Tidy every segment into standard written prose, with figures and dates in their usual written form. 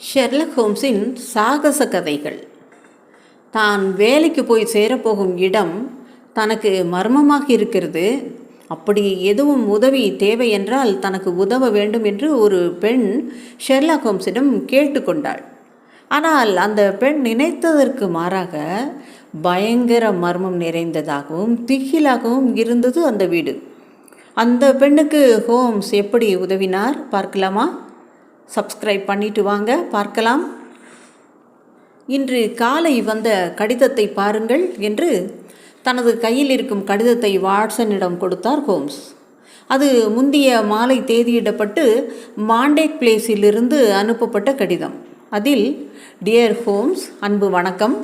Sherlock ஹோம்ஸின் சாகச கதைகள். தான் வேலைக்கு போய் சேரப்போகும் இடம் தனக்கு மர்மமாக இருக்கிறது. அப்படி எதுவும் உதவி தேவை என்றால் தனக்கு உதவ வேண்டும் என்று ஒரு பெண் ஷெர்லாக் ஹோம்ஸிடம் கேட்டுக்கொண்டாள். ஆனால் அந்த பெண் நினைத்ததற்கு மாறாக பயங்கர மர்மம் நிறைந்ததாகவும் திகிலாகவும் இருந்தது அந்த வீடு. அந்த பெண்ணுக்கு ஹோம்ஸ் எப்படி உதவினார் பார்க்கலாமா? சப்ஸ்கிரைப் பண்ணிட்டு வாங்க பார்க்கலாம். இன்று காலை வந்த கடிதத்தை பாருங்கள் என்று தனது கையில் இருக்கும் கடிதத்தை வாட்சனிடம் கொடுத்தார் ஹோம்ஸ். அது முந்திய மாலை தேதியிடப்பட்டு மாண்டேக் பிளேஸிலிருந்து அனுப்பப்பட்ட கடிதம். அதில், டியர் ஹோம்ஸ், அன்பு வணக்கம்.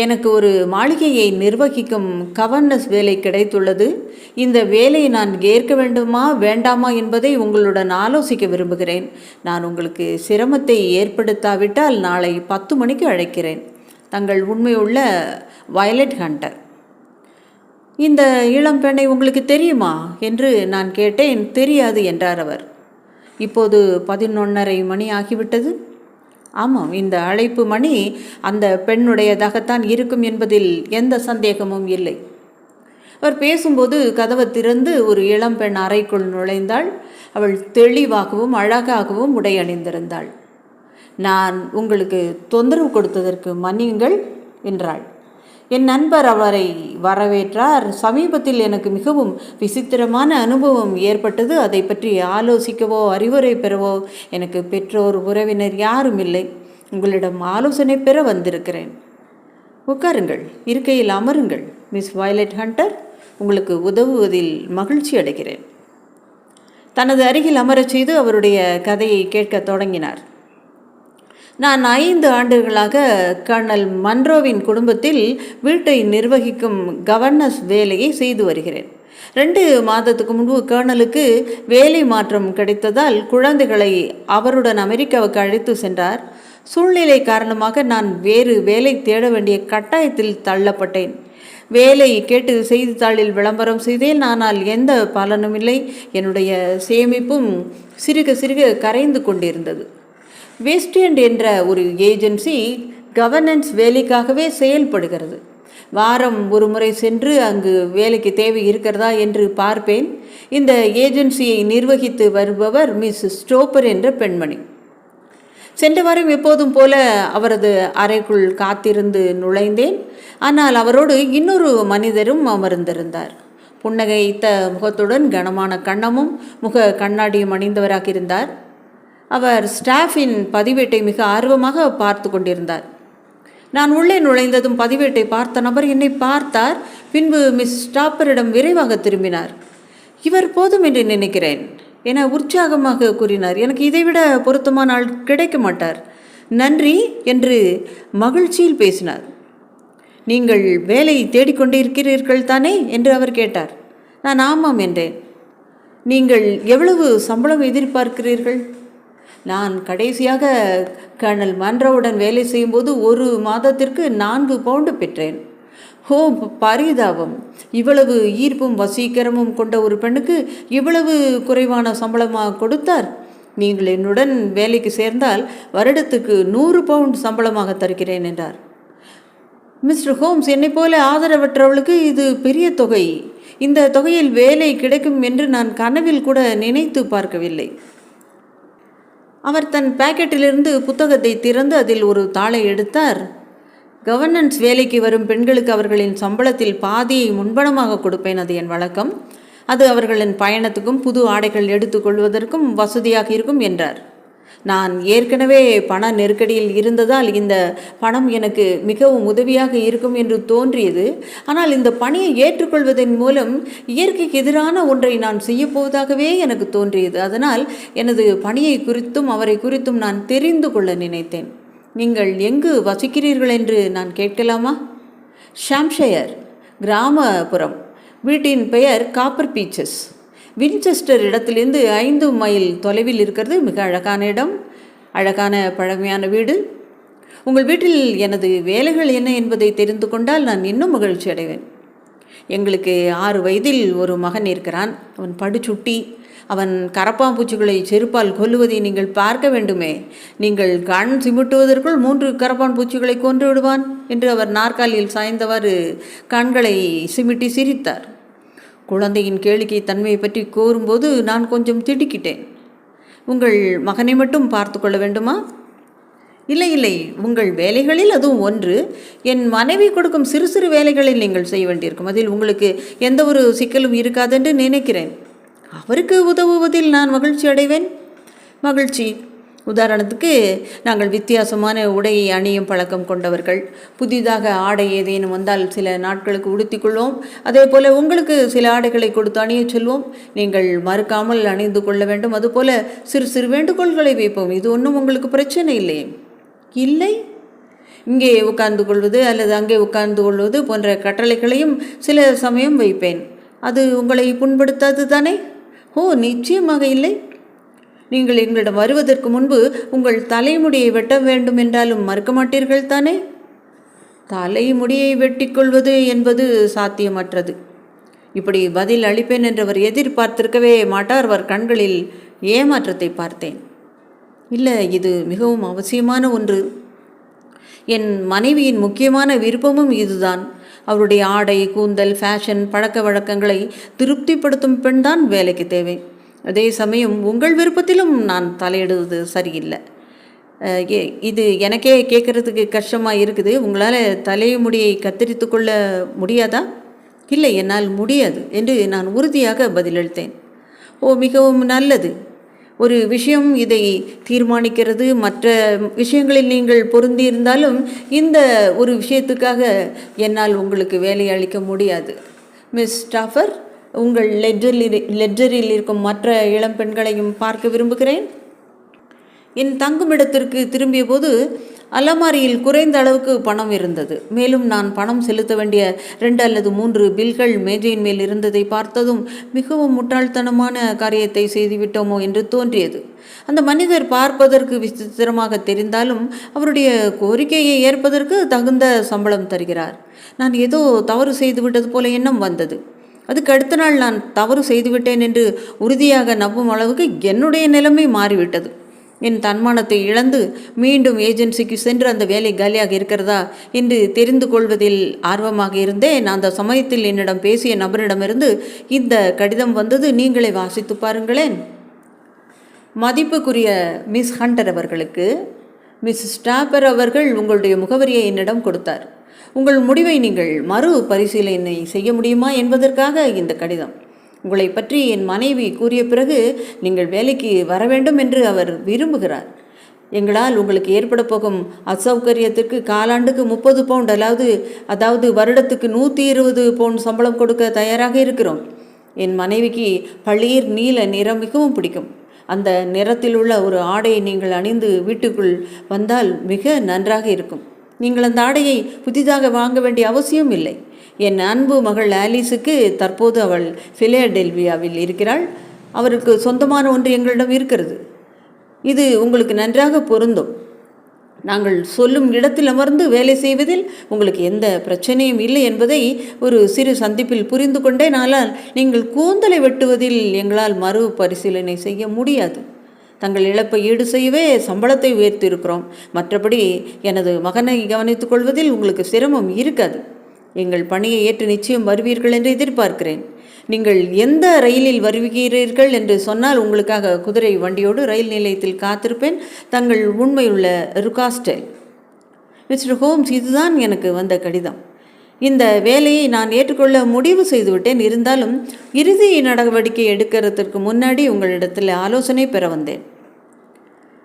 எனக்கு ஒரு மாளிகையை நிர்வகிக்கும் கவர்னஸ் வேலை கிடைத்துள்ளது. இந்த வேலையை நான் ஏற்க வேண்டுமா வேண்டாமா என்பதை உங்களுடன் ஆலோசிக்க விரும்புகிறேன். நான் உங்களுக்கு சிரமத்தை ஏற்படுத்தாவிட்டால் நாளை 10 மணிக்கு அழைக்கிறேன். தங்கள் உண்மையுள்ள வயலட் ஹண்டர். இந்த இளம் பெண்ணை உங்களுக்கு தெரியுமா என்று நான் கேட்டேன். தெரியாது என்றார் அவர். இப்போது 11:30 மணி ஆகிவிட்டது. ஆமாம், இந்த அழைப்பு மணி அந்த பெண்ணுடையதாகத்தான் இருக்கும் என்பதில் எந்த சந்தேகமும் இல்லை. அவர் பேசும்போது கதவை திறந்து ஒரு இளம் பெண் அறைக்குள் நுழைந்தாள். அவள் தெளிவாகவும் அழகாகவும் உடை அணிந்திருந்தாள். நான் உங்களுக்கு தொந்தரவு கொடுத்ததற்கு மன்னியுங்கள் என்றாள். என் நண்பர் அவரை வரவேற்றார். சமீபத்தில் எனக்கு மிகவும் விசித்திரமான அனுபவம் ஏற்பட்டது. அதை பற்றி ஆலோசிக்கவோ அறிவுரை பெறவோ எனக்கு பெற்றோர் உறவினர் யாரும் இல்லை. உங்களிடம் ஆலோசனை பெற வந்திருக்கிறேன். உட்காருங்கள், இருக்கையில் அமருங்கள். மிஸ் வயலட் ஹண்டர், உங்களுக்கு உதவுவதில் மகிழ்ச்சி அடைகிறேன். தனது அருகில் அமரச் செய்து அவருடைய கதையை கேட்க தொடங்கினார். நான் 5 ஆண்டுகளாக கர்னல் மன்ரோவின் குடும்பத்தில் வீட்டை நிர்வகிக்கும் கவர்னஸ் வேலையை செய்து வருகிறேன். 2 மாதத்துக்கு முன்பு கர்னலுக்கு வேலை மாற்றம் கிடைத்ததால் குழந்தைகளை அவருடன் அமெரிக்காவுக்கு அழைத்து சென்றார். சூழ்நிலை காரணமாக நான் வேறு வேலை தேட வேண்டிய கட்டாயத்தில் தள்ளப்பட்டேன். வேலை கேட்டு செய்தித்தாளில் விளம்பரம் செய்தேன். ஆனால் எந்த பலனும் இல்லை. என்னுடைய சேமிப்பும் சிறுக சிறுக கரைந்து கொண்டிருந்தது. வெஸ்ட்-எண்ட் என்ற ஒரு ஏஜென்சி கவர்னன்ஸ் வேலைக்காகவே செயல்படுகிறது. வாரம் ஒரு முறை சென்று அங்கு வேலைக்கு தேவை இருக்கிறதா என்று பார்ப்பேன். இந்த ஏஜென்சியை நிர்வகித்து வருபவர் மிஸ் ஸ்டோப்பர் என்ற பெண்மணி. சென்ற வாரம் எப்போதும் போல அவரது அறைக்குள் காத்திருந்து நுழைந்தேன். ஆனால் அவரோடு இன்னொரு மனிதரும் அமர்ந்திருந்தார். புன்னகைத்த முகத்துடன் கனமான கன்னமும் முக கண்ணாடியும் அணிந்தவராக இருந்தார். அவர் ஸ்டாஃபின் பதிவேட்டை மிக ஆர்வமாக பார்த்து கொண்டிருந்தார். நான் உள்ளே நுழைந்ததும் பதிவேட்டை பார்த்த நபர் என்னை பார்த்தார். பின்பு மிஸ் ஸ்டாப்பரிடம் விரைவாக திரும்பினார். இவர் போதும் என்று நினைக்கிறேன் என உற்சாகமாக கூறினார். எனக்கு இதைவிட பொருத்தமான ஆள் கிடைக்க மாட்டார். நன்றி என்று மகிழ்ச்சியில் பேசினார். நீங்கள் வேலை தேடிக்கொண்டிருக்கிறீர்கள் தானே என்று அவர் கேட்டார். நான் ஆமாம் என்றேன். நீங்கள் எவ்வளவு சம்பளம் எதிர்பார்க்கிறீர்கள்? நான் கடைசியாக கர்னல் மன்ரோவுடன் வேலை செய்யும்போது 1 மாதத்திற்கு 4 பவுண்டு பெற்றேன். ஹோ, பரிதாபம்! இவ்வளவு ஈர்ப்பும் வசீகரமும் கொண்ட ஒரு பெண்ணுக்கு இவ்வளவு குறைவான சம்பளமாக கொடுத்தார். நீங்கள் என்னுடன் வேலைக்கு சேர்ந்தால் வருடத்துக்கு 100 பவுண்ட் சம்பளமாக தருகிறேன் என்றார். மிஸ்டர் ஹோம்ஸ், என்னை போல ஆதரவற்றவளுக்கு இது பெரிய தொகை. இந்த தொகையில் வேலை கிடைக்கும் என்று நான் கனவில் கூட நினைத்து பார்க்கவில்லை. அவர் தன் பாக்கெட்டிலிருந்து புத்தகத்தை திறந்து அதில் ஒரு தாளை எடுத்தார். கவர்னன்ஸ் வேலைக்கு வரும் பெண்களுக்கு அவர்களின் சம்பளத்தில் பாதியை முன்பணமாக கொடுப்பேன். அது என் வழக்கம். அது அவர்களின் பயணத்துக்கும் புது ஆடைகள் எடுத்துக்கொள்வதற்கும் வசதியாக இருக்கும் என்றார். நான் ஏற்கனவே பண நெருக்கடியில் இருந்ததால் இந்த பணம் எனக்கு மிகவும் உதவியாக இருக்கும் என்று தோன்றியது. ஆனால் இந்த பணியை ஏற்றுக்கொள்வதன் மூலம் இயற்கைக்கு எதிரான ஒன்றை நான் செய்யப்போவதாகவே எனக்கு தோன்றியது. அதனால் எனது பணியை குறித்தும் அவரை குறித்தும் நான் தெரிந்து கொள்ள நினைத்தேன். நீங்கள் எங்கு வசிக்கிறீர்கள் என்று நான் கேட்கலாமா? ஷாம்ஷயர், கிராமப்புறம். வீட்டின் பெயர் காப்பர் பீச்சஸ். வின்செஸ்டர் இடத்திலிருந்து 5 மைல் தொலைவில் இருக்கிறது. மிக அழகான இடம், அழகான பழமையான வீடு. உங்கள் வீட்டில் எனது வேலைகள் என்ன என்பதை தெரிந்து கொண்டால் நான் இன்னும் மகிழ்ச்சி அடைவேன். எங்களுக்கு 6 வயதில் ஒரு மகன் இருக்கிறான். அவன் படுசுட்டி. அவன் கரப்பான்பூச்சிகளை செருப்பால் கொல்லுவதை நீங்கள் பார்க்க வேண்டுமே. நீங்கள் கண் சிமிட்டுவதற்குள் 3 கரப்பான் பூச்சிகளை கொன்று விடுவான் என்று அவர் நாற்காலியில் சாய்ந்தவாறு கண்களை சிமிட்டி சிரித்தார். குழந்தையின் கேளிக்கை தன்மையை பற்றி கூறும்போது நான் கொஞ்சம் திடுக்கிட்டேன். உங்கள் மகனை மட்டும் பார்த்து கொள்ள வேண்டுமா? இல்லை இல்லை, உங்கள் வேலைகளில் அதுவும் ஒன்று. என் மனைவி கொடுக்கும் சிறு சிறு வேலைகளில் நீங்கள் செய்ய வேண்டியிருக்கும். அதில் உங்களுக்கு எந்த ஒரு சிக்கலும் இருக்காதென்று நினைக்கிறேன். அவருக்கு உதவுவதில் நான் மகிழ்ச்சி அடைவேன். மகிழ்ச்சி. உதாரணத்துக்கு, நாங்கள் வித்தியாசமான உடையை அணியும் பழக்கம் கொண்டவர்கள். புதிதாக ஆடை ஏதேனும் வந்தால் சில நாட்களுக்கு உடுத்திக்கொள்வோம். அதே போல் உங்களுக்கு சில ஆடைகளை கொடுத்து அணிய சொல்வோம். நீங்கள் மறுக்காமல் அணிந்து கொள்ள வேண்டும். அதுபோல் சிறு சிறு வேண்டுகோள்களை வைப்போம். இது ஒன்றும் உங்களுக்கு பிரச்சனை இல்லை. இல்லை, இங்கே உட்கார்ந்து கொள்வது அல்லது அங்கே உட்கார்ந்து கொள்வது போன்ற கட்டளைகளையும் சில சமயம் வைப்பேன். அது உங்களை புண்படுத்தாது தானே? ஓ, நிச்சயமாக இல்லை. நீங்கள் எங்களிடம் வருவதற்கு முன்பு உங்கள் தலைமுடியை வெட்ட வேண்டும் என்றாலும் மறுக்க மாட்டீர்கள் தானே? தலைமுடியை வெட்டிக்கொள்வது என்பது சாத்தியமற்றது. இப்படி பதில் அளிப்பேன் என்றவர் எதிர்பார்த்திருக்கவே மாட்டார். அவர் கண்களில் ஏமாற்றத்தை பார்த்தேன். இல்லை, இது மிகவும் அவசியமான ஒன்று. என் மனைவியின் முக்கியமான விருப்பமும் இதுதான். அவருடைய ஆடை, கூந்தல், ஃபேஷன், பழக்க வழக்கங்களை திருப்திப்படுத்தும் பெண்தான் வேலைக்கு தேவை. அதே சமயம் உங்கள் விருப்பத்திலும் நான் தலையிடுவது சரியில்லை. இது எனக்கே கேட்குறதுக்கு கஷ்டமாக இருக்குது. உங்களால் தலைமுடியை கத்தரித்து கொள்ள முடியாதா? இல்லை, என்னால் முடியாது என்று நான் உறுதியாக பதிலளித்தேன். ஓ, மிகவும் நல்லது. ஒரு விஷயம் இதை தீர்மானிக்கிறது. மற்ற விஷயங்களில் நீங்கள் பொருந்தியிருந்தாலும் இந்த ஒரு விஷயத்துக்காக என்னால் உங்களுக்கு வேலை அளிக்க முடியாது. மிஸ் ஸ்டாஃபர், உங்கள் லெட்ஜரில் இருக்கும் மற்ற இளம் பெண்களையும் பார்க்க விரும்புகிறேன். என் தங்குமிடத்திற்கு திரும்பிய போது அலமாரியில் குறைந்த அளவுக்கு பணம் இருந்தது. மேலும் நான் பணம் செலுத்த வேண்டிய 2 அல்லது 3 பில்கள் மேஜையின் மேல் இருந்ததை பார்த்ததும் மிகவும் முட்டாள்தனமான காரியத்தை செய்துவிட்டோமோ என்று தோன்றியது. அந்த மனிதர் பார்ப்பதற்கு விசித்திரமாக தெரிந்தாலும் அவருடைய கோரிக்கையை ஏற்பதற்கு தகுந்த சம்பளம் தருகிறார். நான் ஏதோ தவறு செய்துவிட்டது போல எண்ணம் வந்தது. அதுக்கு அடுத்த நாள் நான் தவறு செய்துவிட்டேன் என்று உறுதியாக நம்பும் அளவுக்கு என்னுடைய நிலைமை மாறிவிட்டது. என் தன்மானத்தை இழந்து மீண்டும் ஏஜென்சிக்கு சென்று அந்த வேலை காலியாக இருக்கிறதா என்று தெரிந்து கொள்வதில் ஆர்வமாக இருந்தேன். அந்த சமயத்தில் என்னிடம் பேசிய நபரிடமிருந்து இந்த கடிதம் வந்தது. நீங்களே வாசித்து பாருங்களேன். மதிப்புக்குரிய மிஸ் ஹண்டர் அவர்களுக்கு மிஸ் ஸ்டாப்பர் அவர்கள் உங்களுடைய முகவரியை என்னிடம் கொடுத்தார். உங்கள் முடிவை நீங்கள் மறு பரிசீலனை செய்ய முடியுமா என்பதற்காக இந்த கடிதம். உங்களை பற்றி என் மனைவி கூறிய பிறகு நீங்கள் வேலைக்கு வர வேண்டும் என்று அவர் விரும்புகிறார். எங்களால் உங்களுக்கு ஏற்பட போகும் அசௌகரியத்திற்கு காலாண்டுக்கு 30 பவுண்ட் அதாவது வருடத்துக்கு 120 பவுண்ட் சம்பளம் கொடுக்க தயாராக இருக்கிறோம். என் மனைவிக்கு பளிர் நீல நிறம் மிகவும் பிடிக்கும். அந்த நிறத்தில் உள்ள ஒரு ஆடையை நீங்கள் அணிந்து வீட்டுக்குள் வந்தால் மிக நன்றாக இருக்கும். நீங்கள் அந்த ஆடையை புதிதாக வாங்க வேண்டிய அவசியம் இல்லை. என் அன்பு மகள் ஆலிஸுக்கு தற்போது அவள் ஃபிலேடெல்வியாவில் இருக்கிறாள். அவருக்கு சொந்தமான ஒன்று எங்களிடம் இருக்கிறது. இது உங்களுக்கு நன்றாக பொருந்தும். நாங்கள் சொல்லும் இடத்தில் அமர்ந்து வேலை செய்வதில் உங்களுக்கு எந்த பிரச்சனையும் இல்லை என்பதை ஒரு சிறு சந்திப்பில் புரிந்து கொண்டேன். ஆனால் நீங்கள் கூந்தலை வெட்டுவதில் எங்களால் மறு பரிசீலனை செய்ய முடியாது. தங்கள் இழப்பை ஈடு செய்யவே சம்பளத்தை உயர்த்தியிருக்கிறோம். மற்றபடி எனது மகனை கவனித்துக் கொள்வதில் உங்களுக்கு சிரமம் இருக்காது. எங்கள் பணியை ஏற்று நிச்சயம் வருவீர்கள் என்று எதிர்பார்க்கிறேன். நீங்கள் எந்த ரயிலில் வருகிறீர்கள் என்று சொன்னால் உங்களுக்காக குதிரை வண்டியோடு ரயில் நிலையத்தில் காத்திருப்பேன். தங்கள் உண்மையுள்ள ருகாஸ்டெல். மிஸ்டர் ஹோம்ஸ், இதுதான் எனக்கு வந்த கடிதம். இந்த வேலையை நான் ஏற்றுக்கொள்ள முடிவு செய்துவிட்டேன். இருந்தாலும் இறுதி நடவடிக்கை எடுக்கிறதுக்கு முன்னாடி உங்களிடத்தில் ஆலோசனை பெற வந்தேன்.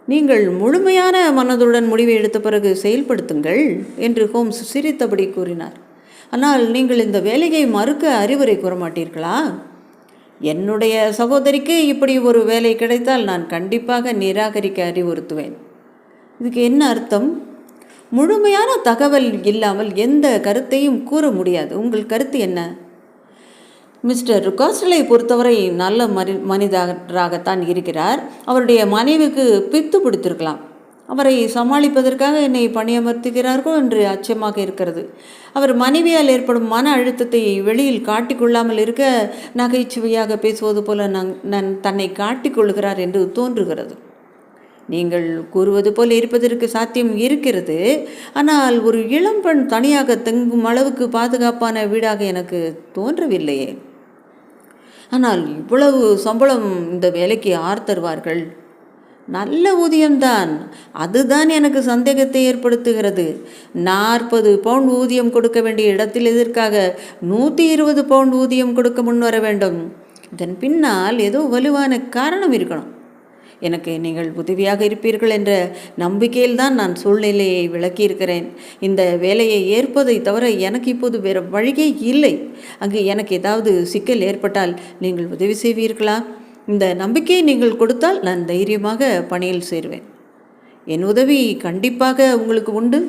நீங்கள் முழுமையான மனதுடன் முடிவை எடுத்த பிறகு செயல்படுத்துங்கள் என்று ஹோம்ஸ் சிரித்தபடி கூறினார். ஆனால் நீங்கள் இந்த வேலையை மறுக்க அறிவுரை கூற மாட்டீர்களா? என்னுடைய சகோதரிக்கு இப்படி ஒரு வேலை கிடைத்தால் நான் கண்டிப்பாக நிராகரிக்க அறிவுறுத்துவேன். இதுக்கு என்ன அர்த்தம்? முழுமையான தகவல் இல்லாமல் எந்த கருத்தையும் கூற முடியாது. உங்கள் கருத்து என்ன? மிஸ்டர் ருகாஸ்டலை பொறுத்தவரை நல்ல மனிதராகத்தான் இருக்கிறார். அவருடைய மனைவிக்கு பித்து பிடித்திருக்கலாம். அவரை சமாளிப்பதற்காக என்னை பணியமர்த்துகிறார்களோ என்று அச்சமாக இருக்கிறது. அவர் மனைவியால் ஏற்படும் மன அழுத்தத்தை வெளியில் காட்டிக்கொள்ளாமல் இருக்க நகைச்சுவையாக பேசுவது போல தன்னை காட்டிக்கொள்கிறார் என்று தோன்றுகிறது. நீங்கள் கூறுவது போல் இருப்பதற்கு சாத்தியம் இருக்கிறது. ஆனால் ஒரு இளம்பெண் தனியாக தங்கும் அளவுக்கு பாதுகாப்பான வீடாக எனக்கு தோன்றவில்லையே. ஆனால் இவ்வளவு சம்பளம் இந்த வேலைக்கு யார் தருவார்கள்? நல்ல ஊதியம்தான். அதுதான் எனக்கு சந்தேகத்தை ஏற்படுத்துகிறது. 40 பவுண்ட் ஊதியம் கொடுக்க வேண்டிய இடத்தில் எதற்காக 120 பவுண்ட் ஊதியம் கொடுக்க முன்வர வேண்டும்? இதன் பின்னால் ஏதோ வலுவான காரணம் இருக்கணும். எனக்கு நீங்கள் உதவியாக இருப்பீர்கள் என்ற நம்பிக்கையில்தான் நான் சூழ்நிலையை விளக்கியிருக்கிறேன். இந்த வேலையை ஏற்பதை தவிர எனக்கு இப்போது வேறு வழியே இல்லை. அங்கு எனக்கு ஏதாவது சிக்கல் ஏற்பட்டால் நீங்கள் உதவி செய்வீர்களா? இந்த நம்பிக்கையை நீங்கள் கொடுத்தால் நான் தைரியமாக பணியில் சேருவேன். என் உதவி கண்டிப்பாக உங்களுக்கு உண்டு.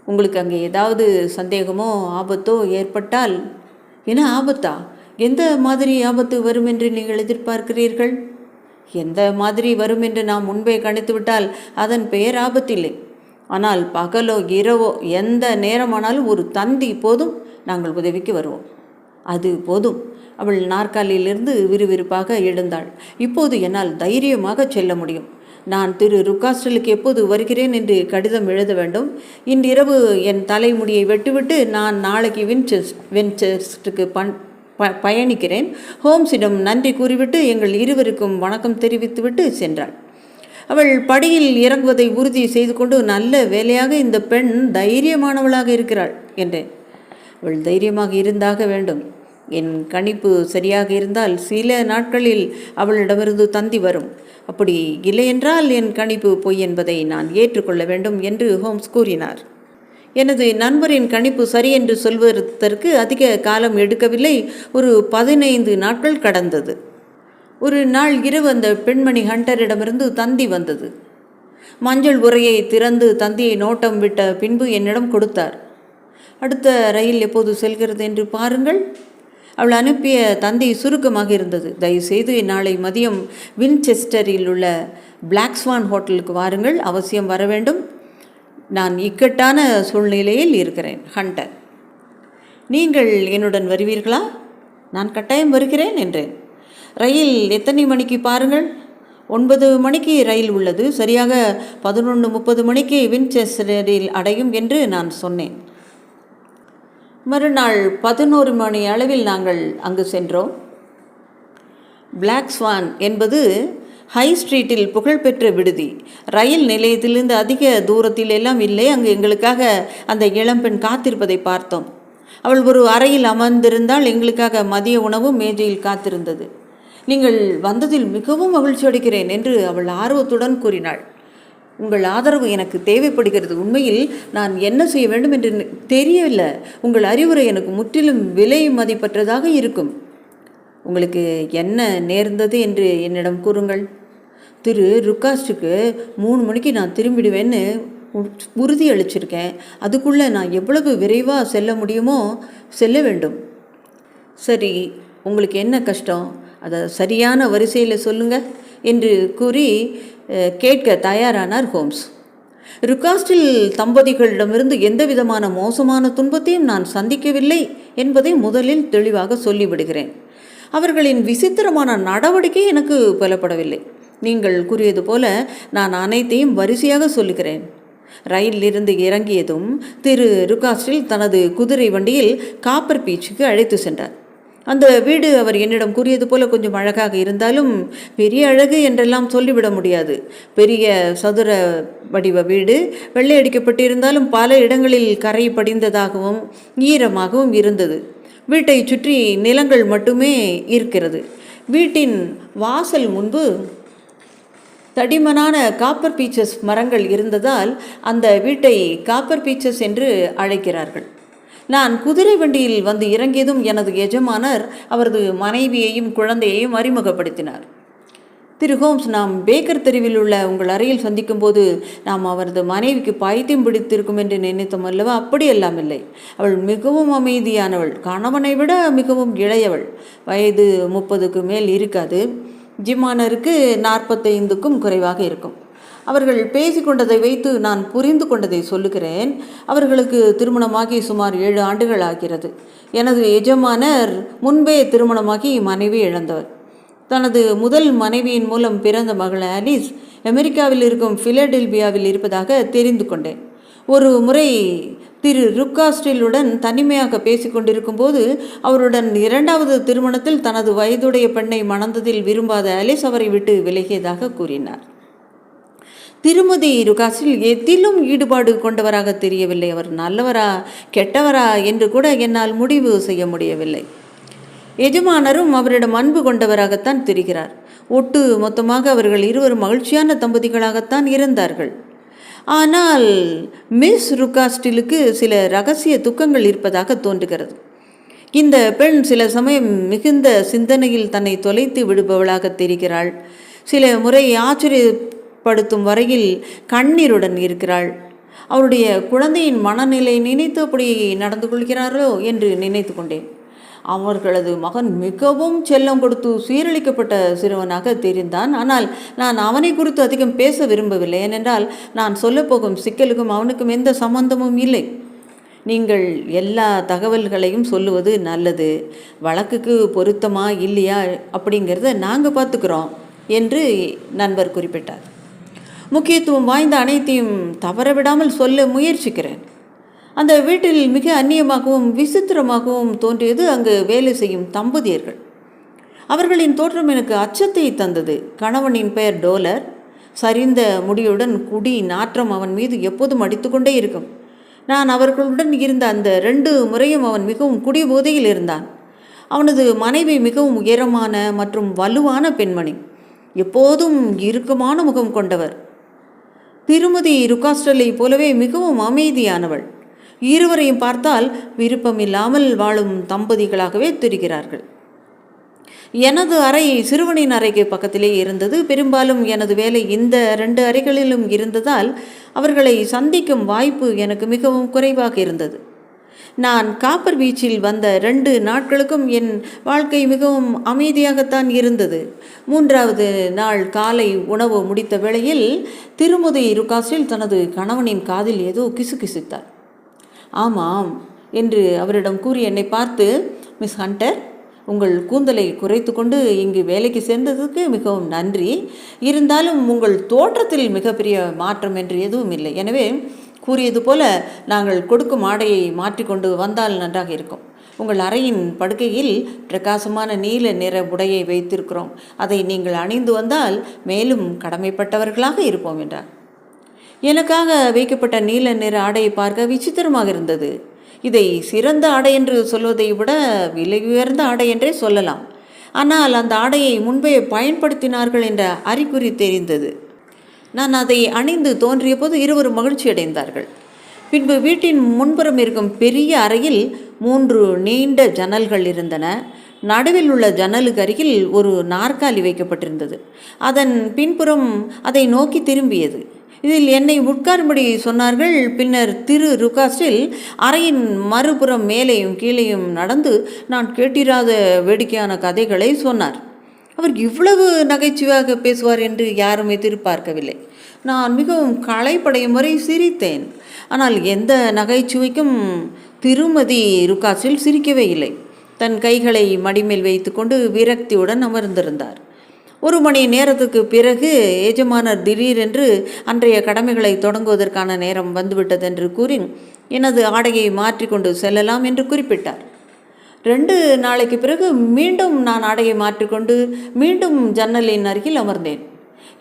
உங்களுக்கு அங்கே ஏதாவது சந்தேகமோ ஆபத்தோ ஏற்பட்டால். என்ன ஆபத்தா? எந்த மாதிரி ஆபத்து வரும் என்று நீங்கள் எதிர்பார்க்கிறீர்கள்? எந்த மாதிரி வரும் என்று நாம் முன்பே கணித்துவிட்டால் அதன் பெயர் ஆபத்தில்லை. ஆனால் பகலோ இரவோ எந்த நேரமானாலும் ஒரு தந்தி போதும், நாங்கள் உதவிக்கு வருவோம். அது போதும். அவள் நாற்காலியிலிருந்து விறுவிறுப்பாக எழுந்தாள். இப்போது என்னால் தைரியமாக செல்ல முடியும். நான் திரு ருக்காஸ்டலுக்கு எப்போது வருகிறேன் என்று கடிதம் எழுத வேண்டும். இன்றிரவு என் தலைமுடியை வெட்டுவிட்டு நான் நாளைக்கு வின்செஸ்டருக்கு பயணிக்கிறேன். ஹோம்ஸிடம் நன்றி கூறிவிட்டு எங்கள் இருவருக்கும் வணக்கம் தெரிவித்துவிட்டு சென்றாள். அவள் படியில் இறங்குவதை உறுதி செய்து கொண்டு, நல்ல வேலையாக இந்த பெண் தைரியமானவளாக இருக்கிறாள் என்றேன். அவள் தைரியமாக இருந்தாக வேண்டும். என் கணிப்பு சரியாக இருந்தால் சில நாட்களில் அவளிடமிருந்து தந்தி வரும். அப்படி இல்லையென்றால் என் கணிப்பு பொய் என்பதை நான் ஏற்றுக்கொள்ள வேண்டும் என்று ஹோம்ஸ் கூறினார். எனது நண்பரின் கணிப்பு சரி என்று சொல்வதற்கு அதிக காலம் எடுக்கவில்லை. ஒரு 15 நாட்கள் கடந்தது. ஒரு நாள் இரவு அந்த பெண்மணி ஹண்டரிடமிருந்து தந்தி வந்தது. மஞ்சள் உரையை திறந்து தந்தியை நோட்டம் விட்ட பின்பு என்னிடம் கொடுத்தார். அடுத்த ரயில் எப்போது செல்கிறது என்று பாருங்கள். அவள் அனுப்பிய தந்தி சுருக்கமாக இருந்தது. தயவுசெய்து நாளை மதியம் வின்செஸ்டரில் உள்ள பிளாக் ஸ்வான் ஹோட்டலுக்கு வாருங்கள். அவசியம் வர வேண்டும். நான் இக்கட்டான சூழ்நிலையில் இருக்கிறேன். ஹண்டர். நீங்கள் என்னுடன் வருவீர்களா? நான் கட்டாயம் வருகிறேன் என்றேன். ரயில் எத்தனை மணிக்கு பாருங்கள்? 9 மணிக்கு ரயில் உள்ளது. சரியாக 11:30 மணிக்கு வின்செஸ்டரில் அடையும் என்று நான் சொன்னேன். மறுநாள் 11 மணி அளவில் நாங்கள் அங்கு சென்றோம். பிளாக் ஸ்வான் என்பது ஹை ஸ்ட்ரீட்டில் புகழ்பெற்ற விடுதி. ரயில் நிலையத்திலிருந்து அதிக தூரத்தில் எல்லாம் இல்லை. அங்கு எங்களுக்காக அந்த இளம்பெண் காத்திருப்பதை பார்த்தோம். அவள் ஒரு அறையில் அமர்ந்திருந்தால் எங்களுக்காக மதிய உணவும் மேஜையில் காத்திருந்தது. நீங்கள் வந்ததில் மிகவும் மகிழ்ச்சி அடைகிறேன் என்று அவள் ஆர்வத்துடன் கூறினாள். உங்கள் ஆதரவு எனக்கு தேவைப்படுகிறது. உண்மையில் நான் என்ன செய்ய வேண்டும் என்று தெரியவில்லை. உங்கள் அறிவுரை எனக்கு முற்றிலும் விலை மதிப்பற்றதாக இருக்கும். உங்களுக்கு என்ன நேர்ந்தது என்று என்னிடம் கூறுங்கள். திரு ருக்காஸ்டுக்கு 3 மணிக்கு நான் திரும்பிடுவேன்னு உறுதி அளிச்சிருக்கேன். அதுக்குள்ளே நான் எவ்வளவு விரைவாக செல்ல முடியுமோ செல்ல வேண்டும். சரி, உங்களுக்கு என்ன கஷ்டம்? அதை சரியான வரிசையில் சொல்லுங்கள் என்று கூறி கேட்க தயாரானார் ஹோம்ஸ். ருக்காஸ்டில் தம்பதிகளிடமிருந்து எந்த விதமான மோசமான துன்பத்தையும் நான் சந்திக்கவில்லை என்பதை முதலில் தெளிவாக சொல்லிவிடுகிறேன். அவர்களின் விசித்திரமான நடவடிக்கை எனக்கு புலப்படவில்லை. நீங்கள் கூறியது போல நான் அனைத்தையும் வரிசையாக சொல்லுகிறேன். ரயிலிருந்து இறங்கியதும் திரு ருக்காஸ்டில் தனது குதிரை வண்டியில் காப்பர் பீச்சுக்கு அழைத்து சென்றார். அந்த வீடு அவர் என்னிடம் கூறியது போல கொஞ்சம் அழகாக இருந்தாலும் பெரிய அழகு என்றெல்லாம் சொல்லிவிட முடியாது. பெரிய சதுர வடிவ வீடு, வெள்ளை அடிக்கப்பட்டிருந்தாலும் பல இடங்களில் கரை படிந்ததாகவும் ஈரமாகவும் இருந்தது. வீட்டை சுற்றி நிலங்கள் மட்டுமே இருக்கிறது. வீட்டின் வாசல் முன்பு தடிமனான காப்பர் பீச்சஸ் மரங்கள் இருந்ததால் அந்த வீட்டை காப்பர் பீச்சஸ் என்று அழைக்கிறார்கள். நான் குதிரை வண்டியில் வந்து இறங்கியதும் எனது எஜமானர் அவரது மனைவியையும் குழந்தையையும் அறிமுகப்படுத்தினார். திரு ஹோம்ஸ், நாம் பேக்கர் தெருவில் உள்ள உங்கள் அறையில் சந்திக்கும் போது நாம் அவரது மனைவிக்கு பைத்தியம் பிடித்திருக்கும் என்று நினைத்தோம் அல்லவா? அப்படியெல்லாம் இல்லை. அவள் மிகவும் அமைதியானவள். கணவனை விட மிகவும் இளையவள். வயது 30க்கு மேல் இருக்காது. ஜிமானருக்கு 45க்கும் குறைவாக இருக்கும். அவர்கள் பேசிக்கொண்டதை வைத்து நான் புரிந்து கொண்டதை சொல்லுகிறேன். அவர்களுக்கு திருமணமாகி சுமார் 7 ஆண்டுகள் ஆகிறது. எனது எஜமானர் முன்பே திருமணமாகி மனைவி இழந்தவர். தனது முதல் மனைவியின் மூலம் பிறந்த மகள் ஆலிஸ் அமெரிக்காவில் இருக்கும் பிலடெல்பியாவில் இருப்பதாக தெரிந்து கொண்டேன். ஒரு முறை திரு ருக்காஸ்டிலுடன் தனிமையாக பேசிக்கொண்டிருக்கும் போது அவருடன் 2வது திருமணத்தில் தனது வயதுடைய பெண்ணை மணந்ததில் விரும்பாத ஆலிஸ் அவரை விட்டு விலகியதாக கூறினார். திருமதி ருக்காஸ்டில் எதிலும் ஈடுபாடு கொண்டவராக தெரியவில்லை. அவர் நல்லவரா கெட்டவரா என்று கூட என்னால் முடிவு செய்ய முடியவில்லை. எஜமானரும் அவரிடம் அன்பு கொண்டவராகத்தான் தெரிகிறார். ஒட்டு மொத்தமாக அவர்கள் இருவரும் மகிழ்ச்சியான தம்பதிகளாகத்தான் இருந்தார்கள். ஆனால் மிஸ் ருக்காஸ்டிலுக்கு சில இரகசிய துக்கங்கள் இருப்பதாக தோன்றுகிறது. இந்த பெண் சில சமயம் மிகுந்த சிந்தனையில் தன்னை தொலைத்து விடுபவளாக தெரிகிறாள். சில முறை ஆச்சரியப்படுத்தும் வரையில் கண்ணீருடன் இருக்கிறாள். அவருடைய குழந்தையின் மனநிலை நினைத்து அப்படி நடந்து கொள்கிறாரோ என்று நினைத்து கொண்டேன். அவர்களது மகன் மிகவும் செல்லம் கொடுத்து சீரழிக்கப்பட்ட சிறுவனாக தெரிந்தான். ஆனால் நான் அவனை குறித்து அதிகம் பேச விரும்பவில்லை. ஏனென்றால் நான் சொல்லப்போகும் சிக்கலுக்கும் அவனுக்கும் எந்த சம்பந்தமும் இல்லை. நீங்கள் எல்லா தகவல்களையும் சொல்லுவது நல்லது. வழக்குக்கு பொருத்தமா இல்லையா அப்படிங்கிறத நாங்கள் பார்த்துக்கிறோம் என்று நண்பர் குறிப்பிட்டார். முக்கியத்துவம் வாய்ந்த அனைத்தையும் தவறவிடாமல் சொல்ல முயற்சிக்கிறேன். அந்த வீட்டில் மிக அந்நியமாகவும் விசித்திரமாகவும் தோன்றியது அங்கு வேலை செய்யும் தம்பதியர்கள். அவர்களின் தோற்றம் எனக்கு அச்சத்தை தந்தது. கணவனின் பெயர் டோலர். சரிந்த முடியுடன் குடி நாற்றம் அவன் மீது எப்போதும் அடித்துக்கொண்டே இருக்கும். நான் அவர்களுடன் இருந்த அந்த 2 முறையும் அவன் மிகவும் குடிபோதையில் இருந்தான். அவனது மனைவி மிகவும் உயரமான மற்றும் வலுவான பெண்மணி, எப்போதும் இறுக்கமான முகம் கொண்டவர். திருமதி ருக்காஸ்டலை போலவே மிகவும் அமைதியானவள். இருவரையும் பார்த்தால் விருப்பமில்லாமல் வாழும் தம்பதிகளாகவே தெரிகிறார்கள். எனது அறை சிறுவனின் அறைக்கு பக்கத்திலே இருந்தது. பெரும்பாலும் எனது வேலை இந்த 2 அறைகளிலும் இருந்ததால் அவர்களை சந்திக்கும் வாய்ப்பு எனக்கு மிகவும் குறைவாக இருந்தது. நான் காப்பர் பீச்சில் வந்த 2 நாட்களுக்கும் என் வாழ்க்கை மிகவும் அமைதியாகத்தான் இருந்தது. 3வது நாள் காலை உணவு முடித்த வேளையில் திருமதி ருக்காஸ்டில் தனது கணவனின் காதில் ஏதோ கிசுகிசுத்தார். ஆமாம் என்று அவரிடம் கூறி என்னை பார்த்து, மிஸ் ஹண்டர், உங்கள் கூந்தலை குறைத்து கொண்டு இங்கு வேலைக்கு சேர்ந்ததுக்கு மிகவும் நன்றி. இருந்தாலும் உங்கள் தோற்றத்தில் மிகப்பெரிய மாற்றம் என்று எதுவும் இல்லை. எனவே கூறியது போல நாங்கள் கொடுக்கும் ஆடையை மாற்றிக்கொண்டு வந்தால் நன்றாக இருக்கும். உங்கள் அறையின் படுக்கையில் பிரகாசமான நீல நிற உடையை வைத்திருக்கிறோம். அதை நீங்கள் அணிந்து வந்தால் மேலும் கடமைப்பட்டவர்களாக இருப்போம் என்றார். எனக்காக வைக்கப்பட்ட நீல நிற ஆடையை பார்க்க விசித்திரமாக இருந்தது. இதை சிறந்த ஆடை என்று சொல்வதை விட விலை உயர்ந்த ஆடை என்றே சொல்லலாம். ஆனால் அந்த ஆடையை முன்பே பயன்படுத்தினார்கள் என்ற அறிகுறி தெரிந்தது. நான் அதை அணிந்து தோன்றிய போது இருவரும் மகிழ்ச்சி அடைந்தார்கள். பின்பு வீட்டின் முன்புறம் இருக்கும் பெரிய அறையில் 3 நீண்ட ஜன்னல்கள் இருந்தன. நடுவில் உள்ள ஜன்னலுக்கு அருகில் ஒரு நாற்காலி வைக்கப்பட்டிருந்தது. அதன் பின்புறம் அதை நோக்கி திரும்பியது. இதில் என்னை உட்காரும்படி சொன்னார்கள். பின்னர் திரு ருக்காஸ்டில் அறையின் மறுபுறம் மேலேயும் கீழேயும் நடந்து நான் கேட்டிராத வேடிக்கையான கதைகளை சொன்னார். அவர் இவ்வளவு நகைச்சுவையாக பேசுவார் என்று யாரும் எதிர்பார்க்கவில்லை. நான் மிகவும் களைப்படையும் வரை சிரித்தேன். ஆனால் எந்த நகைச்சுவைக்கும் திருமதி ருக்காஸ்டில் சிரிக்கவே இல்லை. தன் கைகளை மடிமேல் வைத்து கொண்டு விரக்தியுடன் அமர்ந்திருந்தார். 1 மணி நேரத்துக்கு பிறகு எஜமானர் திடீரென்று அன்றைய கடமைகளை தொடங்குவதற்கான நேரம் வந்துவிட்டதென்று கூறி எனது ஆடையை மாற்றிக்கொண்டு செல்லலாம் என்று குறிப்பிட்டார். 2 நாளைக்கு பிறகு மீண்டும் நான் ஆடையை மாற்றிக்கொண்டு மீண்டும் ஜன்னலின் அருகில் அமர்ந்தேன்.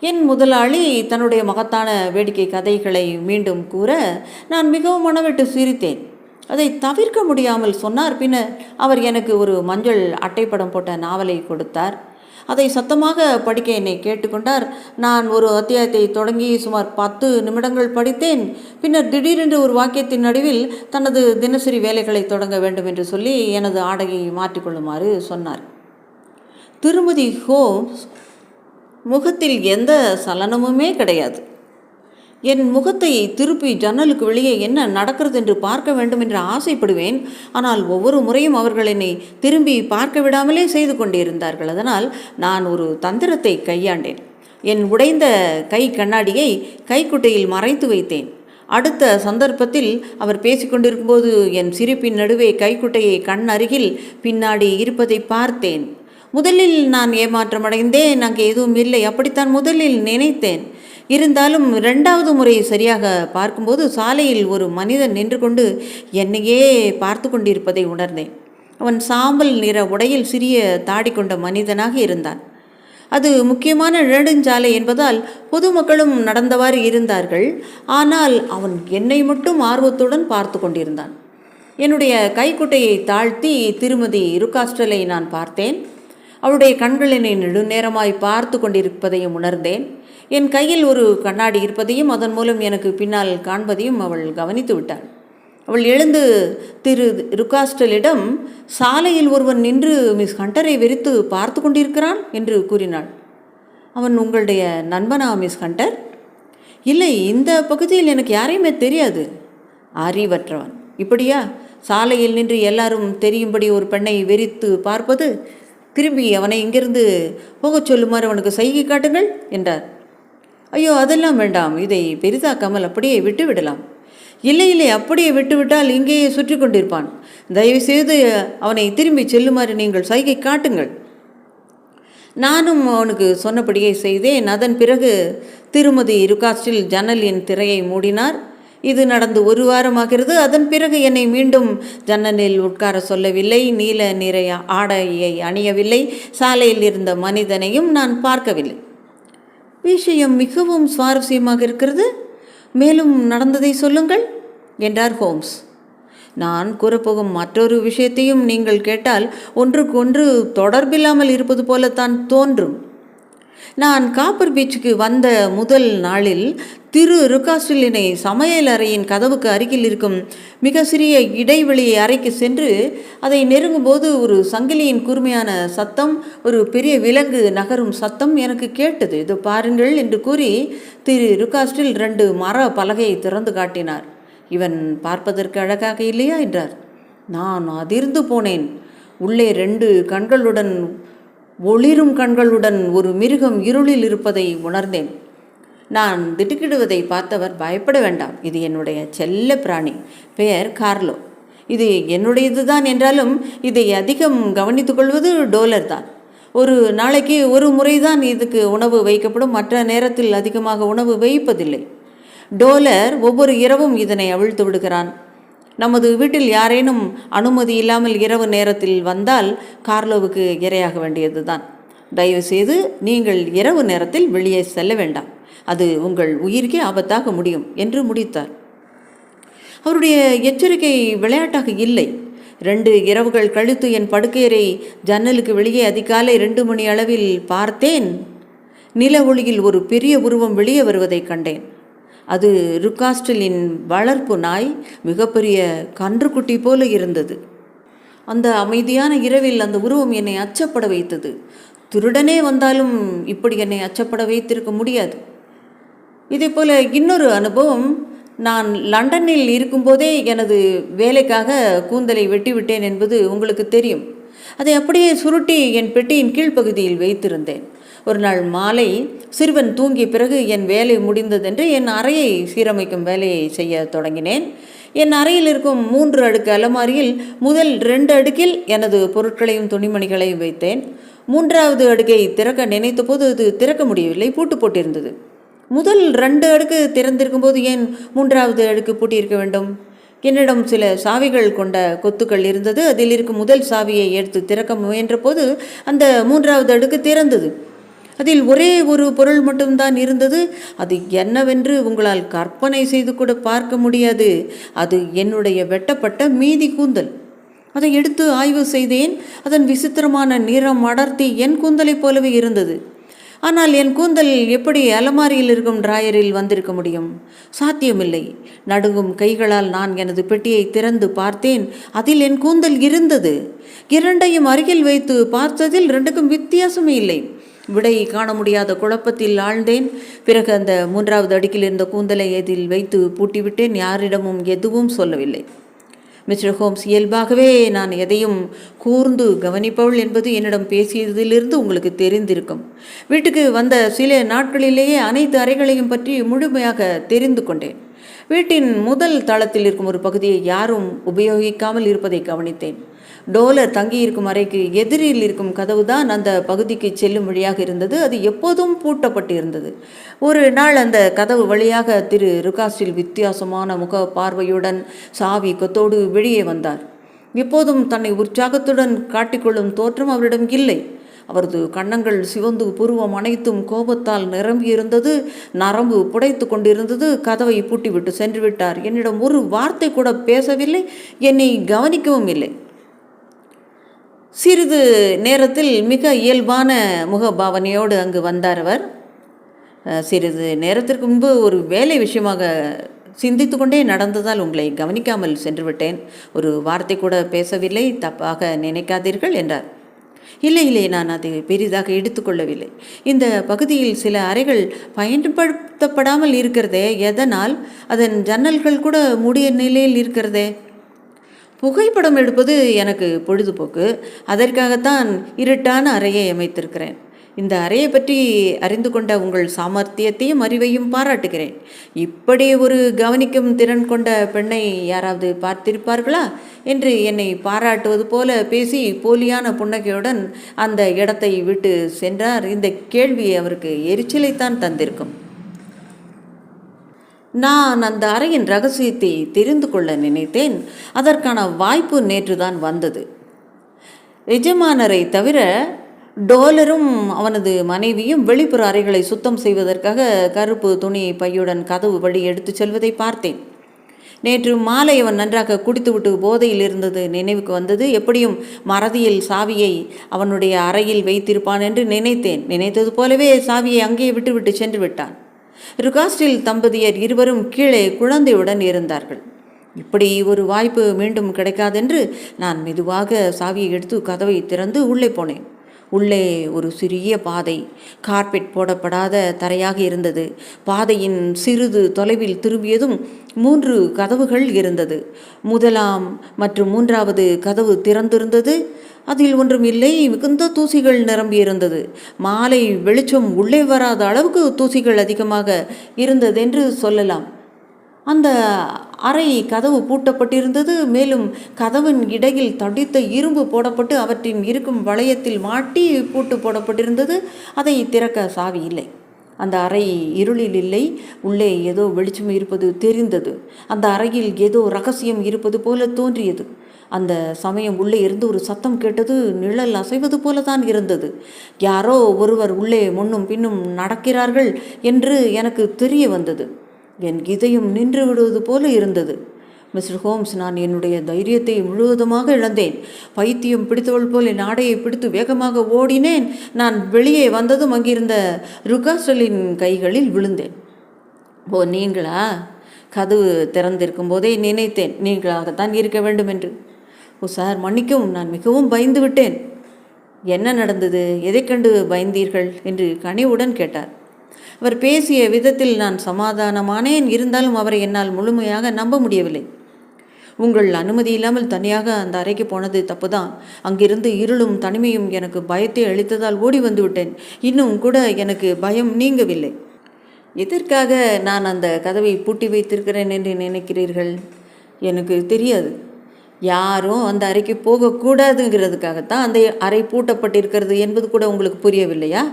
என் முதலாளி தன்னுடைய மகத்தான வேடிக்கை கதைகளை மீண்டும் கூற நான் மிகவும் மனவிட்டு சிரித்தேன். அதை தவிர்க்க முடியாமல் சொன்னார். பின்னர் அவர் எனக்கு ஒரு மஞ்சள் அட்டைப்படம் போட்ட நாவலை கொடுத்தார். அதை சத்தமாக படிக்க என்னை கேட்டுக்கொண்டார். நான் ஒரு அத்தியாயத்தை தொடங்கி சுமார் 10 நிமிடங்கள் படித்தேன். பின்னர் திடீரென்று ஒரு வாக்கியத்தின் நடுவில் தனது தினசரி வேலைகளை தொடங்க வேண்டும் என்று சொல்லி எனது ஆடையை மாற்றிக்கொள்ளுமாறு சொன்னார். திருமதி ஹோம்ஸ் முகத்தில் எந்த சலனமுமே கிடையாது. என் முகத்தை திருப்பி ஜன்னலுக்கு வெளியே என்ன நடக்கிறது என்று பார்க்க வேண்டும் என்று ஆசைப்படுவேன். ஆனால் ஒவ்வொரு முறையும் அவர்கள் என்னை திரும்பி பார்க்க விடாமலே செய்து கொண்டிருந்தார்கள். அதனால் நான் ஒரு தந்திரத்தை கையாண்டேன். என் உடைந்த கை கண்ணாடியை கைக்குட்டையில் மறைத்து வைத்தேன். அடுத்த சந்தர்ப்பத்தில் அவர் பேசிக்கொண்டிருக்கும்போது என் சிரிப்பின் நடுவே கைக்குட்டையை கண் அருகில் பின்னாடி இருப்பதை பார்த்தேன். முதலில் நான் ஏமாற்றமடைந்தேன். அங்கே எதுவும் இல்லை, அப்படித்தான் முதலில் நினைத்தேன். இருந்தாலும் 2வது முறை சரியாக பார்க்கும்போது சாலையில் ஒரு மனிதன் நின்று கொண்டு என்னையே பார்த்து கொண்டிருப்பதை உணர்ந்தேன். அவன் சாம்பல் நிற உடையில் சிறிய தாடி கொண்ட மனிதனாக இருந்தான். அது முக்கியமான நெடுஞ்சாலை என்பதால் பொதுமக்களும் நடந்தவாறு இருந்தார்கள். ஆனால் அவன் என்னை மட்டும் ஆர்வத்துடன் பார்த்து கொண்டிருந்தான். என்னுடைய கைக்குட்டையை தாழ்த்தி திருமதி ருகாஸ்டலை நான் பார்த்தேன். அவளுடைய கண்கள் என்னை நெடுநேரமாய் பார்த்து கொண்டிருப்பதையும் உணர்ந்தேன். என் கையில் ஒரு கண்ணாடி இருப்பதையும் அதன் மூலம் எனக்கு பின்னால் காண்பதையும் அவள் கவனித்து விட்டாள். அவள் எழுந்து திரு ருகாஸ்டலிடம், சாலையில் ஒருவன் நின்று மிஸ் ஹண்டரை வெறித்து பார்த்து கொண்டிருக்கிறான் என்று கூறினாள். அவன் உங்களுடைய நண்பனா மிஸ் ஹண்டர்? இல்லை, இந்த பகுதியில் எனக்கு யாரையுமே தெரியாது. அறிவற்றவன். இப்படியா சாலையில் நின்று எல்லாரும் தெரியும்படி ஒரு பெண்ணை வெறித்து பார்ப்பது? திரும்பி அவனை இங்கிருந்து போகச் சொல்லுமாறு அவனுக்கு சைகை காட்டுங்கள் என்றார். ஐயோ, அதெல்லாம் வேண்டாம், இதை பெரிதாக்காமல் அப்படியே விட்டுவிடலாம். இல்லை, அப்படியே விட்டுவிட்டால் இங்கேயே சுற்றி கொண்டிருப்பான். தயவுசெய்து அவனை திரும்பி செல்லுமாறு நீங்கள் சைகை காட்டுங்கள். நானும் அவனுக்கு சொன்னபடியே செய்தேன். அதன் பிறகு திருமதி ருகாஸ்டில் ஜன்னலின் திரையை மூடினார். இது நடந்து 1 வாரமாகிறது. அதன் பிறகு என்னை மீண்டும் ஜன்னலில் உட்கார சொல்லவில்லை. நீல நிற ஆடையை அணியவில்லை. சாலையில் இருந்த மனிதனையும் நான் பார்க்கவில்லை. விஷயம் மிகவும் சுவாரஸ்யமாக இருக்கிறது. மேலும் நடந்ததை சொல்லுங்கள் என்றார் ஹோம்ஸ். நான் கூறப்போகும் மற்றொரு விஷயத்தையும் நீங்கள் கேட்டால் ஒன்றுக்கொன்று தொடர்பில்லாமல் இருப்பது போலத்தான் தோன்றும். நான் காப்பர் பீச்சுக்கு வந்த முதல் நாளில் திரு ருகாஸ்டிலினை சமையல் அறையின் கதவுக்கு அருகில் இருக்கும் மிக சிறிய இடைவெளி அறைக்கு சென்று அதை நெருங்கும்போது ஒரு சங்கிலியின் கூர்மையான சத்தம், ஒரு பெரிய விலங்கு நகரும் சத்தம் எனக்கு கேட்டது. இது பாருங்கள் என்று கூறி திரு ருகாஸ்டில் 2 மர பலகையை திறந்து காட்டினார். இவன் பார்ப்பதற்கு அழகாக இல்லையா என்றார். நான் அதிர்ந்து போனேன். உள்ளே 2 கண்களுடன், ஒளிரும் கண்களுடன் ஒரு மிருகம் இருளில் இருப்பதை உணர்ந்தேன். நான் திடுக்கிடுவதை பார்த்தவர், பயப்பட வேண்டாம், இது என்னுடைய செல்ல பிராணி, பெயர் கார்லோ. இது என்னுடையது தான் என்றாலும் இதை அதிகம் கவனித்துக் கொள்வது டோலர் தான். ஒரு நாளைக்கு 1 முறைதான் இதுக்கு உணவு வைக்கப்படும். மற்ற நேரத்தில் அதிகமாக உணவு வைப்பதில்லை. டோலர் ஒவ்வொரு இரவும் இதனை அவிழ்த்து விடுகிறான். நமது வீட்டில் யாரேனும் அனுமதி இல்லாமல் இரவு நேரத்தில் வந்தால் கார்லோவுக்கு இரையாக வேண்டியது தான். தயவுசெய்து நீங்கள் இரவு நேரத்தில் வெளியே செல்ல வேண்டாம், அது உங்கள் உயிருக்கே ஆபத்தாக முடியும் என்று முடித்தார். அவருடைய எச்சரிக்கை விளையாட்டாக இல்லை. 2 இரவுகள் கழித்து என் படுக்கையறை ஜன்னலுக்கு வெளியே அதிகாலை 2 மணி அளவில் பார்த்தேன். நில ஒளியில் ஒரு பெரிய உருவம் வெளியே வருவதை கண்டேன். அது ருகாஸ்டிலின் வளர்ப்பு நாய், மிகப்பெரிய கன்றுக்குட்டி போல இருந்தது. அந்த அமைதியான இரவில் அந்த உருவம் என்னை அச்சப்பட வைத்தது. திருடனே வந்தாலும் இப்படி என்னை அச்சப்பட வைத்திருக்க முடியாது. இதே போல இன்னொரு அனுபவம். நான் லண்டனில் இருக்கும்போதே எனது வேலைக்காக கூந்தலை வெட்டிவிட்டேன் என்பது உங்களுக்கு தெரியும். அதை அப்படியே சுருட்டி என் பெட்டியின் கீழ்ப்பகுதியில் வைத்திருந்தேன். ஒரு நாள் மாலை சிறுவன் தூங்கிய பிறகு என் வேலை முடிந்ததென்று என் அறையை சீரமைக்கும் வேலையை செய்ய தொடங்கினேன். என் அறையில் இருக்கும் 3 அடுக்கு அலமாரியில் முதல் 2 அடுக்கில் எனது பொருட்களையும் துணிமணிகளையும் வைத்தேன். 3வது அடுக்கை திறக்க நினைத்த போது அது திறக்க முடியவில்லை, பூட்டு போட்டிருந்தது. முதல் 2 அடுக்கு திறந்திருக்கும் போது ஏன் 3வது அடுக்கு பூட்டியிருக்க வேண்டும்? என்னிடம் சில சாவிகள் கொண்ட கொத்துக்கள் இருந்தது. அதில் இருக்கும் முதல் சாவியை எடுத்து திறக்க முயன்ற போது அந்த 3வது அடுக்கு திறந்தது. அதில் ஒரே ஒரு பொருள் மட்டும்தான் இருந்தது. அது என்னவென்று உங்களால் கற்பனை செய்து கூட பார்க்க முடியாது. அது என்னுடைய வெட்டப்பட்ட மீதி கூந்தல். அதை எடுத்து ஆய்வு செய்தேன். அதன் விசித்திரமான நிறம் அடர்த்தி என் கூந்தலைப் போலவே இருந்தது. ஆனால் என் கூந்தல் எப்படி அலமாரியில் இருக்கும் டிராயரில் வந்திருக்க முடியும்? சாத்தியமில்லை. நடுங்கும் கைகளால் நான் எனது பெட்டியை திறந்து பார்த்தேன். அதில் என் கூந்தல் இருந்தது. 2ஐயும் அருகில் வைத்து பார்த்ததில் 2க்கும் வித்தியாசமே இல்லை. விடை காண முடியாத குழப்பத்தில் ஆழ்ந்தேன். பிறகு அந்த 3வது அடுக்கில் இருந்த கூந்தலை அதில் வைத்து பூட்டிவிட்டேன். யாரிடமும் எதுவும் சொல்லவில்லை. மிஸ்டர் ஹோம்ஸ், இயல்பாகவே நான் எதையும் கூர்ந்து கவனிப்பவள் என்பது என்னிடம் பேசியதிலிருந்து உங்களுக்கு தெரிந்திருக்கும். வீட்டுக்கு வந்த சில நாட்களிலேயே அனைத்து அறைகளையும் பற்றி முழுமையாக தெரிந்து கொண்டேன். வீட்டின் முதல் தளத்தில் இருக்கும் ஒரு பகுதியை யாரும் உபயோகிக்காமல் இருப்பதை கவனித்தேன். டோலர் தங்கியிருக்கும் அறைக்கு எதிரில் இருக்கும் கதவு தான் அந்த பகுதிக்கு செல்லும் வழியாக இருந்தது. அது எப்போதும் பூட்டப்பட்டு இருந்தது. ஒரு நாள் அந்த கதவு வழியாக திரு ருகாஸ்டில் வித்தியாசமான முக பார்வையுடன் சாவி கொத்தோடு வெளியே வந்தார். எப்போதும் தன்னை உற்சாகத்துடன் காட்டிக்கொள்ளும் தோற்றம் அவரிடம் இல்லை. அவரது கன்னங்கள் சிவந்து புருவம் அனைத்தும் கோபத்தால் நிரம்பியிருந்தது. நரம்பு புடைத்து கொண்டிருந்தது. கதவை பூட்டிவிட்டு சென்று விட்டார். என்னிடம் ஒரு வார்த்தை கூட பேசவில்லை. என்னை கவனிக்கவும் இல்லை. சிறிது நேரத்தில் மிக இயல்பான முகபாவனையோடு அங்கு வந்தார் அவர். சிறிது நேரத்திற்கு முன்பு ஒரு வேலை விஷயமாக சிந்தித்து கொண்டே நடந்ததால் உங்களை கவனிக்காமல் சென்று விட்டேன். ஒரு வார்த்தை கூட பேசவில்லை, தப்பாக நினைக்காதீர்கள் என்றார். இல்லை, நான் அதை பெரிதாக எடுத்துக்கொள்ளவில்லை. இந்த பகுதியில் சில அறைகள் பயன்படுத்தப்படாமல் இருக்கிறதே, எதனால்? அதன் ஜன்னல்கள் கூட மூடிய நிலையில் இருக்கிறதே. புகைப்படம் எடுப்பது எனக்கு பொழுதுபோக்கு. அதற்காகத்தான் இருட்டான அறையை அமைத்திருக்கிறேன். இந்த அறையை பற்றி அறிந்து கொண்ட உங்கள் சாமர்த்தியத்தையும் அறிவையும் பாராட்டுகிறேன். இப்படி ஒரு கவனிக்கும் திறன் கொண்ட பெண்ணை யாராவது பார்த்திருப்பார்களா என்று என்னை பாராட்டுவது போல பேசி போலியான புன்னகையுடன் அந்த இடத்தை விட்டு சென்றார். இந்த கேள்வி அவருக்கு எரிச்சலைத்தான் தந்திருக்கும். நான் அந்த அறையின் ரகசியத்தை தெரிந்து கொள்ள நினைத்தேன். அதற்கான வாய்ப்பு நேற்றுதான் வந்தது. எஜமானரை தவிர டோலரும் அவனது மனைவியும் வெளிப்புற அறைகளை சுத்தம் செய்வதற்காக கருப்பு துணி பையுடன் கதவு வழி எடுத்து செல்வதை பார்த்தேன். நேற்று மாலை அவன் நன்றாக குடித்துவிட்டு போதையில் இருந்தது நினைவுக்கு வந்தது. எப்படியும் மறதியில் சாவியை அவனுடைய அறையில் வைத்திருப்பான் என்று நினைத்தேன். நினைத்தது போலவே சாவியை அங்கே விட்டுவிட்டு சென்று விட்டான். ருகாஸ்டில் தம்பதியர் இருவரும் கீழே குழந்தையுடன் இருந்தார்கள். இப்படி ஒரு வாய்ப்பு மீண்டும் கிடைக்காதென்று நான் மெதுவாக சாவியை எடுத்து கதவை திறந்து உள்ளே போனேன். உள்ளே ஒரு சிறிய பாதை, கார்பெட் போடப்படாத தரையாக இருந்தது. பாதையின் சிறிது தொலைவில் திரும்பியதும் 3 கதவுகள் இருந்தது. முதலாம் மற்றும் 3வது கதவு திறந்திருந்தது. அதில் ஒன்றும் இல்லை. மிகுந்த தூசிகள் நிரம்பியிருந்தது. மாலை வெளிச்சம் உள்ளே வராத அளவுக்கு தூசிகள் அதிகமாக இருந்ததென்று சொல்லலாம். அந்த அறை கதவு பூட்டப்பட்டிருந்தது. மேலும் கதவின் இடையில் தடித்த இரும்பு போடப்பட்டு அவற்றின் இருக்கும் வளையத்தில் மாட்டி பூட்டு போடப்பட்டிருந்தது. அதை திறக்க சாவி இல்லை. அந்த அறை இருளில் இல்லை. உள்ளே ஏதோ வெளிச்சம் இருப்பது தெரிந்தது. அந்த அறையில் ஏதோ ரகசியம் இருப்பது போல தோன்றியது. அந்த சமயம் உள்ளே இருந்து ஒரு சத்தம் கேட்டது. நிழல் அசைவது போலதான் இருந்தது. யாரோ ஒருவர் உள்ளே முன்னும் பின்னும் நடக்கிறார்கள் என்று எனக்கு தெரிய வந்தது. என் இதயம் நின்று விடுவது போல இருந்தது. மிஸ்டர் ஹோம்ஸ், நான் என்னுடைய தைரியத்தை முழுவதுமாக இழந்தேன். பைத்தியம் பிடித்தவள் போல் என் ஆடையை பிடித்து வேகமாக ஓடினேன். நான் வெளியே வந்ததும் அங்கிருந்த ருகாஸ்டலின் கைகளில் விழுந்தேன். ஓ, நீங்களா? கதவு திறந்திருக்கும் போதே நினைத்தேன் நீங்களாகத்தான் இருக்க வேண்டும் என்று. ஓ சார், மன்னிக்கவும், நான் மிகவும் பயந்து விட்டேன். என்ன நடந்தது? எதை கண்டு பயந்தீர்கள் என்று கனிவுடன் கேட்டார். அவர் பேசிய விதத்தில் நான் சமாதானமானேன். இருந்தாலும் அவரை என்னால் முழுமையாக நம்ப முடியவில்லை. உங்கள் அனுமதி இல்லாமல் தனியாக அந்த அறைக்கு போனது தப்புதான். அங்கிருந்து இருளும் தனிமையும் எனக்கு பயத்தை அளித்ததால் ஓடி வந்து விட்டேன். இன்னும் கூட எனக்கு பயம் நீங்கவில்லை. எதற்காக நான் அந்த கதவை பூட்டி வைத்திருக்கிறேன் என்று நினைக்கிறீர்கள்? எனக்கு தெரியாது. யாரும் அந்த அறைக்கு போகக்கூடாதுங்கிறதுக்காகத்தான் அந்த அறை பூட்டப்பட்டிருக்கிறது என்பது கூட உங்களுக்கு புரியவில்லையா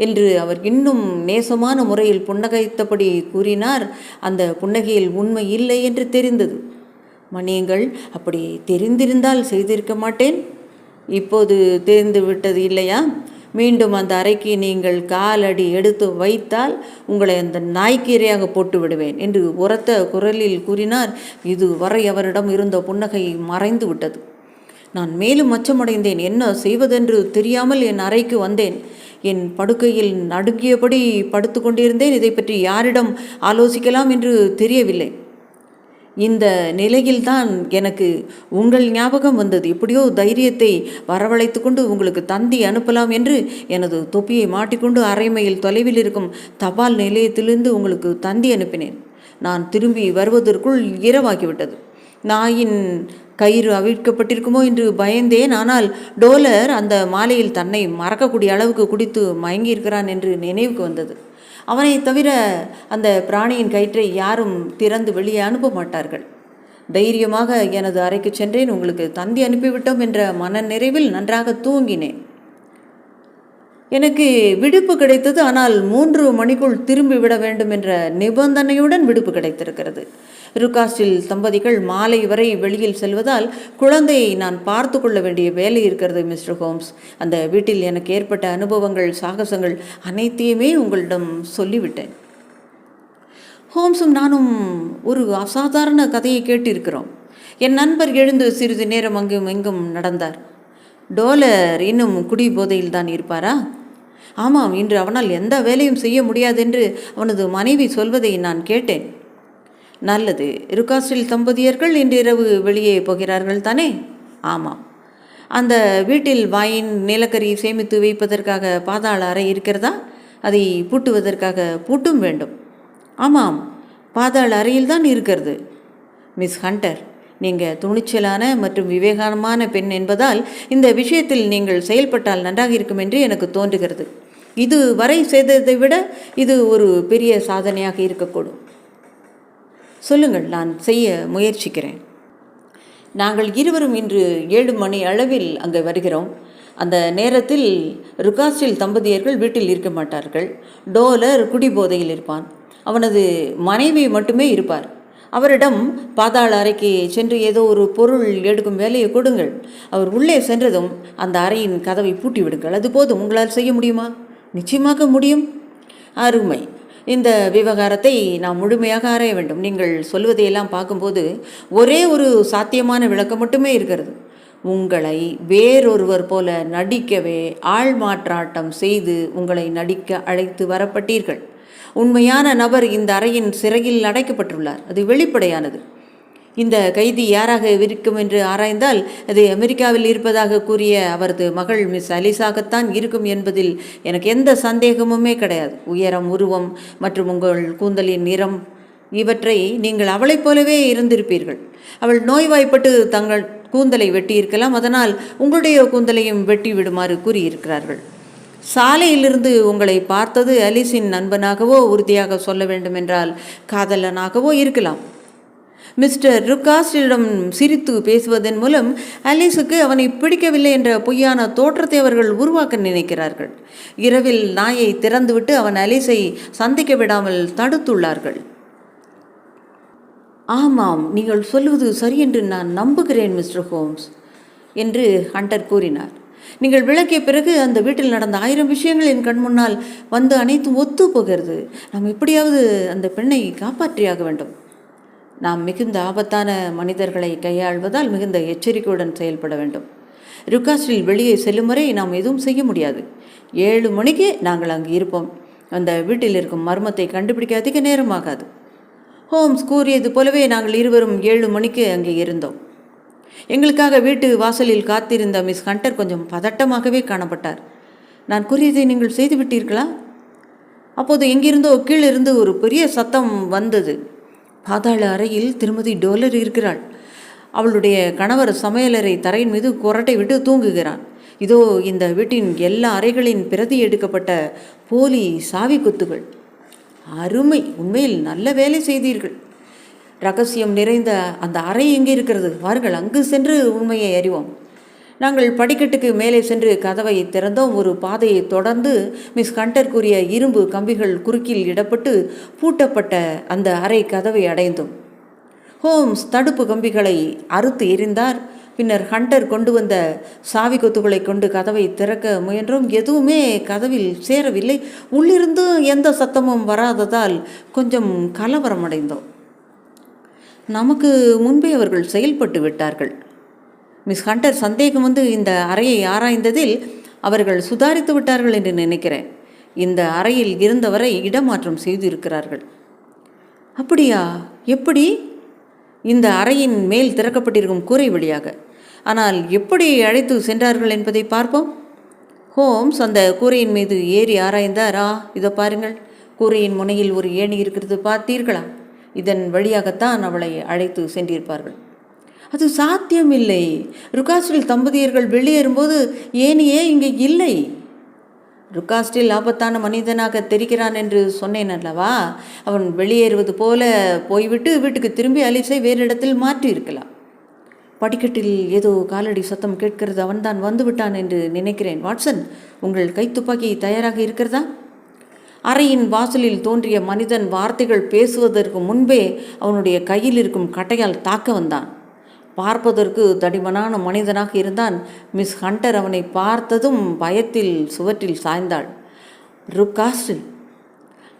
என்று அவர் இன்னும் நேசமான முறையில் புன்னகைத்தபடி கூறினார். அந்த புன்னகையில் உண்மை இல்லை என்று தெரிந்தது. மன்னியுங்கள், அப்படி தெரிந்திருந்தால் செய்திருக்க மாட்டேன். இப்போது தெரிந்து விட்டது இல்லையா? மீண்டும் அந்த அறைக்கு நீங்கள் காலடி எடுத்து வைத்தால் உங்களை அந்த நாய்க்கீரையாக போட்டு விடுவேன் என்று உரத்த குரலில் கூறினார். இதுவரை அவரிடம் இருந்த புன்னகை மறைந்து விட்டது. நான் மேலும் அச்சமடைந்தேன். என்ன செய்வதென்று தெரியாமல் என் அறைக்கு வந்தேன். என் படுக்கையில் நடுங்கியபடி படுத்து கொண்டிருந்தேன். இதை பற்றி யாரிடம் ஆலோசிக்கலாம் என்று தெரியவில்லை. இந்த நிலையில்தான் எனக்கு உங்கள் ஞாபகம் வந்தது. எப்படியோ தைரியத்தை வரவழைத்து கொண்டு உங்களுக்கு தந்தி அனுப்பலாம் என்று எனது தொப்பியை மாட்டிக்கொண்டு அரை மைல் தொலைவில் இருக்கும் தபால் நிலையத்திலிருந்து உங்களுக்கு தந்தி அனுப்பினேன். நான் திரும்பி வருவதற்குள் இரவாகிவிட்டது. நாயின் கயிறு அவிழ்க்கப்பட்டிருக்குமோ என்று பயந்தேன். ஆனால் டோலர் அந்த மாலையில் தன்னை மறக்கக்கூடிய அளவுக்கு குடித்து மயங்கியிருக்கிறான் என்று நினைவுக்கு வந்தது. அவனை தவிர அந்த பிராணியின் கயிற்றை யாரும் திறந்து வெளியே அனுப்ப மாட்டார்கள். தைரியமாக எனது அறைக்கு சென்றேன். உங்களுக்கு தந்தி அனுப்பிவிட்டோம் என்ற மன நிறைவில் நன்றாக தூங்கினேன். எனக்கு விடுப்பு கிடைத்தது. ஆனால் 3 மணிக்குள் திரும்பி விட வேண்டும் என்ற நிபந்தனையுடன் விடுப்பு கிடைத்திருக்கிறது. ருகாஸ்டில் தம்பதிகள் மாலை வரை வெளியில் செல்வதால் குழந்தையை நான் பார்த்து கொள்ள வேண்டிய வேலை இருக்கிறது. மிஸ்டர் ஹோம்ஸ், அந்த வீட்டில் எனக்கு ஏற்பட்ட அனுபவங்கள், சாகசங்கள் அனைத்தையுமே உங்களிடம் சொல்லிவிட்டேன். ஹோம்ஸும் நானும் ஒரு அசாதாரண கதையை கேட்டிருக்கிறோம். என் நண்பர் எழுந்து சிறிது நேரம் அங்கும் எங்கும் நடந்தார். டோலர் இன்னும் குடி போதையில் தான் இருப்பாரா? ஆமாம், இன்று அவனால் எந்த வேலையும் செய்ய முடியாது என்று அவனது மனைவி சொல்வதை நான் கேட்டேன். நல்லது. ருகாஸ்டில் தம்பதியர்கள் இன்றிரவு வெளியே போகிறார்கள் தானே? ஆமாம். அந்த வீட்டில் வாயின் நிலக்கரி சேமித்து வைப்பதற்காக பாதாள அறை இருக்கிறதா? அதை பூட்டுவதற்காக பூட்டும் வேண்டும். ஆமாம், பாதாள அறையில்தான் இருக்கிறது. மிஸ் ஹண்டர், நீங்கள் துணிச்சலான மற்றும் விவேகமான பெண் என்பதால் இந்த விஷயத்தில் நீங்கள் செயல்பட்டால் நன்றாக இருக்கும் என்று எனக்கு தோன்றுகிறது. இது வரை செய்ததை விட இது ஒரு பெரிய சாதனையாக இருக்கக்கூடும். சொல்லுங்கள், நான் செய்ய முயற்சிக்கிறேன். நாங்கள் இருவரும் இன்று 7 மணி அளவில் அங்கே வருகிறோம். அந்த நேரத்தில் ருகாஸ்டில் தம்பதியர்கள் வீட்டில் இருக்க மாட்டார்கள். டோலர் குடிபோதையில் இருப்பான். அவனது மனைவி மட்டுமே இருப்பார். அவரிடம் பாதாள அறைக்கு சென்று ஏதோ ஒரு பொருள் எடுக்கும் வேலையை கொடுங்கள். அவர் உள்ளே சென்றதும் அந்த அறையின் கதவை பூட்டி விடுங்கள். அது போதும். உங்களால் செய்ய முடியுமா? நிச்சயமாக முடியும். அருமை. இந்த விவகாரத்தை நாம் முழுமையாக ஆராய வேண்டும். நீங்கள் சொல்வதையெல்லாம் பார்க்கும்போது ஒரே ஒரு சாத்தியமான விளக்கம் மட்டுமே இருக்கிறது. உங்களை வேறொருவர் போல நடிக்கவே ஆள் மாற்றாட்டம் செய்து உங்களை நடிக்க அழைத்து வரப்பட்டீர்கள். உண்மையான நபர் இந்த அறையின் சிறையில் அடைக்கப்பட்டுள்ளார். அது வெளிப்படையானது. இந்த கைதி யாராக இருக்கும் என்று ஆராய்ந்தால் அது அமெரிக்காவில் இருப்பதாக கூறிய அவரது மகள் மிஸ் அலிசாகத்தான் இருக்கும் என்பதில் எனக்கு எந்த சந்தேகமுமே கிடையாது. உயரம், உருவம் மற்றும் உங்கள் கூந்தலின் நிறம் இவற்றை நீங்கள் அவளைப் போலவே இருந்திருப்பீர்கள். அவள் நோய்வாய்ப்பட்டு தங்கள் கூந்தலை வெட்டியிருக்கலாம். அதனால் உங்களுடைய கூந்தலையும் வெட்டி விடுமாறு கூறியிருக்கிறார்கள். சாலையிலிருந்து உங்களை பார்த்தது அலிஸின் நண்பனாகவோ, உறுதியாக சொல்ல வேண்டுமென்றால் காதலனாகவோ இருக்கலாம். மிஸ்டர் ருகாஸ்டிடம் சிரித்து பேசுவதன் மூலம் அலிஸுக்கு அவனை பிடிக்கவில்லை என்ற பொய்யான தோற்றத்தை அவர்கள் உருவாக்க நினைக்கிறார்கள். இரவில் நாயை திறந்துவிட்டு அவன் அலிஸை சந்திக்க விடாமல் தடுத்துள்ளார்கள். ஆமாம், நீங்கள் சொல்வது சரியென்று நான் நம்புகிறேன் மிஸ்டர் ஹோம்ஸ் என்று ஹண்டர் கூறினார். நீங்கள் விளக்கிய பிறகு அந்த வீட்டில் நடந்த 1000 விஷயங்கள் என் கண் முன்னால் வந்து அனைத்தும் ஒத்து போகிறது. நாம் எப்படியாவது அந்த பெண்ணை காப்பாற்றியாக வேண்டும். நாம் மிகுந்த ஆபத்தான மனிதர்களை கையாள்வதால் மிகுந்த எச்சரிக்கையுடன் செயல்பட வேண்டும். ருகாஸ்டில் வெளியே செல்லும் வரை நாம் எதுவும் செய்ய முடியாது. 7 மணிக்கு நாங்கள் அங்கு இருப்போம். அந்த வீட்டில் இருக்கும் மர்மத்தை கண்டுபிடிக்க அதிக நேரமாகாது. ஹோம்ஸ் கூறியது போலவே நாங்கள் இருவரும் 7 மணிக்கு அங்கே இருந்தோம். எங்களுக்காக வீட்டு வாசலில் காத்திருந்த மிஸ் ஹண்டர் கொஞ்சம் பதட்டமாகவே காணப்பட்டார். நான் கூறியதை நீங்கள் செய்துவிட்டீர்களா? அப்போது எங்கிருந்தோ கீழிருந்து ஒரு பெரிய சத்தம் வந்தது. பாதாள அறையில் திருமதி டோலர் இருக்கிறாள். அவளுடைய கணவர் சமையலறை தரையின் மீது கொரட்டை விட்டு தூங்குகிறான். இதோ இந்த வீட்டின் எல்லா அறைகளின் பிரதி எடுக்கப்பட்ட போலி சாவி கொத்துகள். அருமை, உண்மையில் நல்ல வேலை செய்தீர்கள். ரகசியம் நிறைந்த அந்த அறை எங்கே இருக்கிறது? வாருங்கள், அங்கு சென்று உண்மையை அறிவோம். நாங்கள் படிக்கட்டுக்கு மேலே சென்று கதவை திறந்தோம். ஒரு பாதையை தொடர்ந்து மிஸ் ஹண்டர் கூறிய இரும்பு கம்பிகள் குறுக்கில் இடப்பட்டு பூட்டப்பட்ட அந்த அறை கதவை அடைந்தோம். ஹோம்ஸ் தடுப்பு கம்பிகளை அறுத்து எறிந்தார். பின்னர் ஹண்டர் கொண்டு வந்த சாவி கொத்துக்களை கொண்டு கதவை திறக்க முயன்றோம். எதுவுமே கதவில் சேரவில்லை. உள்ளிருந்து எந்த சத்தமும் வராததால் கொஞ்சம் கலவரமடைந்தோம். நமக்கு முன்பே அவர்கள் செயல்பட்டு விட்டார்கள். மிஸ் ஹண்டர் சந்தேகம் வந்து இந்த அறையை ஆராய்ந்ததில் அவர்கள் சுதாரித்து விட்டார்கள் என்று நினைக்கிறேன். இந்த அறையில் இருந்தவரை இடமாற்றம் செய்திருக்கிறார்கள். அப்படியா? எப்படி? இந்த அறையின் மேல் திறக்கப்பட்டிருக்கும் கூரை வழியாக. ஆனால் எப்படி அழைத்து சென்றார்கள் என்பதை பார்ப்போம். ஹோம்ஸ் அந்த கூரையின் மீது ஏறி ஆராய்ந்தாரா? இதோ பாருங்கள், கூரையின் முனையில் ஒரு ஏணி இருக்கிறது, பார்த்தீர்களா? இதன் வழியாகத்தான் அவளை அழைத்து சென்றிருப்பார்கள். அது சாத்தியமில்லை. ருகாஸ்டில் தம்பதியர்கள் வெளியேறும்போது ஏனியே இங்கே இல்லை. ருகாஸ்டில் ஆபத்தான மனிதனாக தெரிகிறான் என்று சொன்னேன் அல்லவா? அவன் வெளியேறுவது போல போய்விட்டு வீட்டுக்கு திரும்பி அலிஸை வேறு இடத்தில் மாற்றி இருக்கலாம். படிக்கட்டில் ஏதோ காலடி சத்தம் கேட்கிறது. அவன்தான் வந்து விட்டான் என்று நினைக்கிறேன். வாட்சன், உங்கள் கைத்துப்பாக்கி தயாராக இருக்கிறதா? அறையின் வாசலில் தோன்றிய மனிதன் வார்த்தைகள் பேசுவதற்கு முன்பே அவனுடைய கையில் இருக்கும் கட்டையால் தாக்க வந்தான். பார்ப்பதற்கு தடிமனான மனிதனாக இருந்தான். மிஸ் ஹண்டர் அவனை பார்த்ததும் பயத்தில் சுவற்றில் சாய்ந்தாள். ருகாஸ்டில்.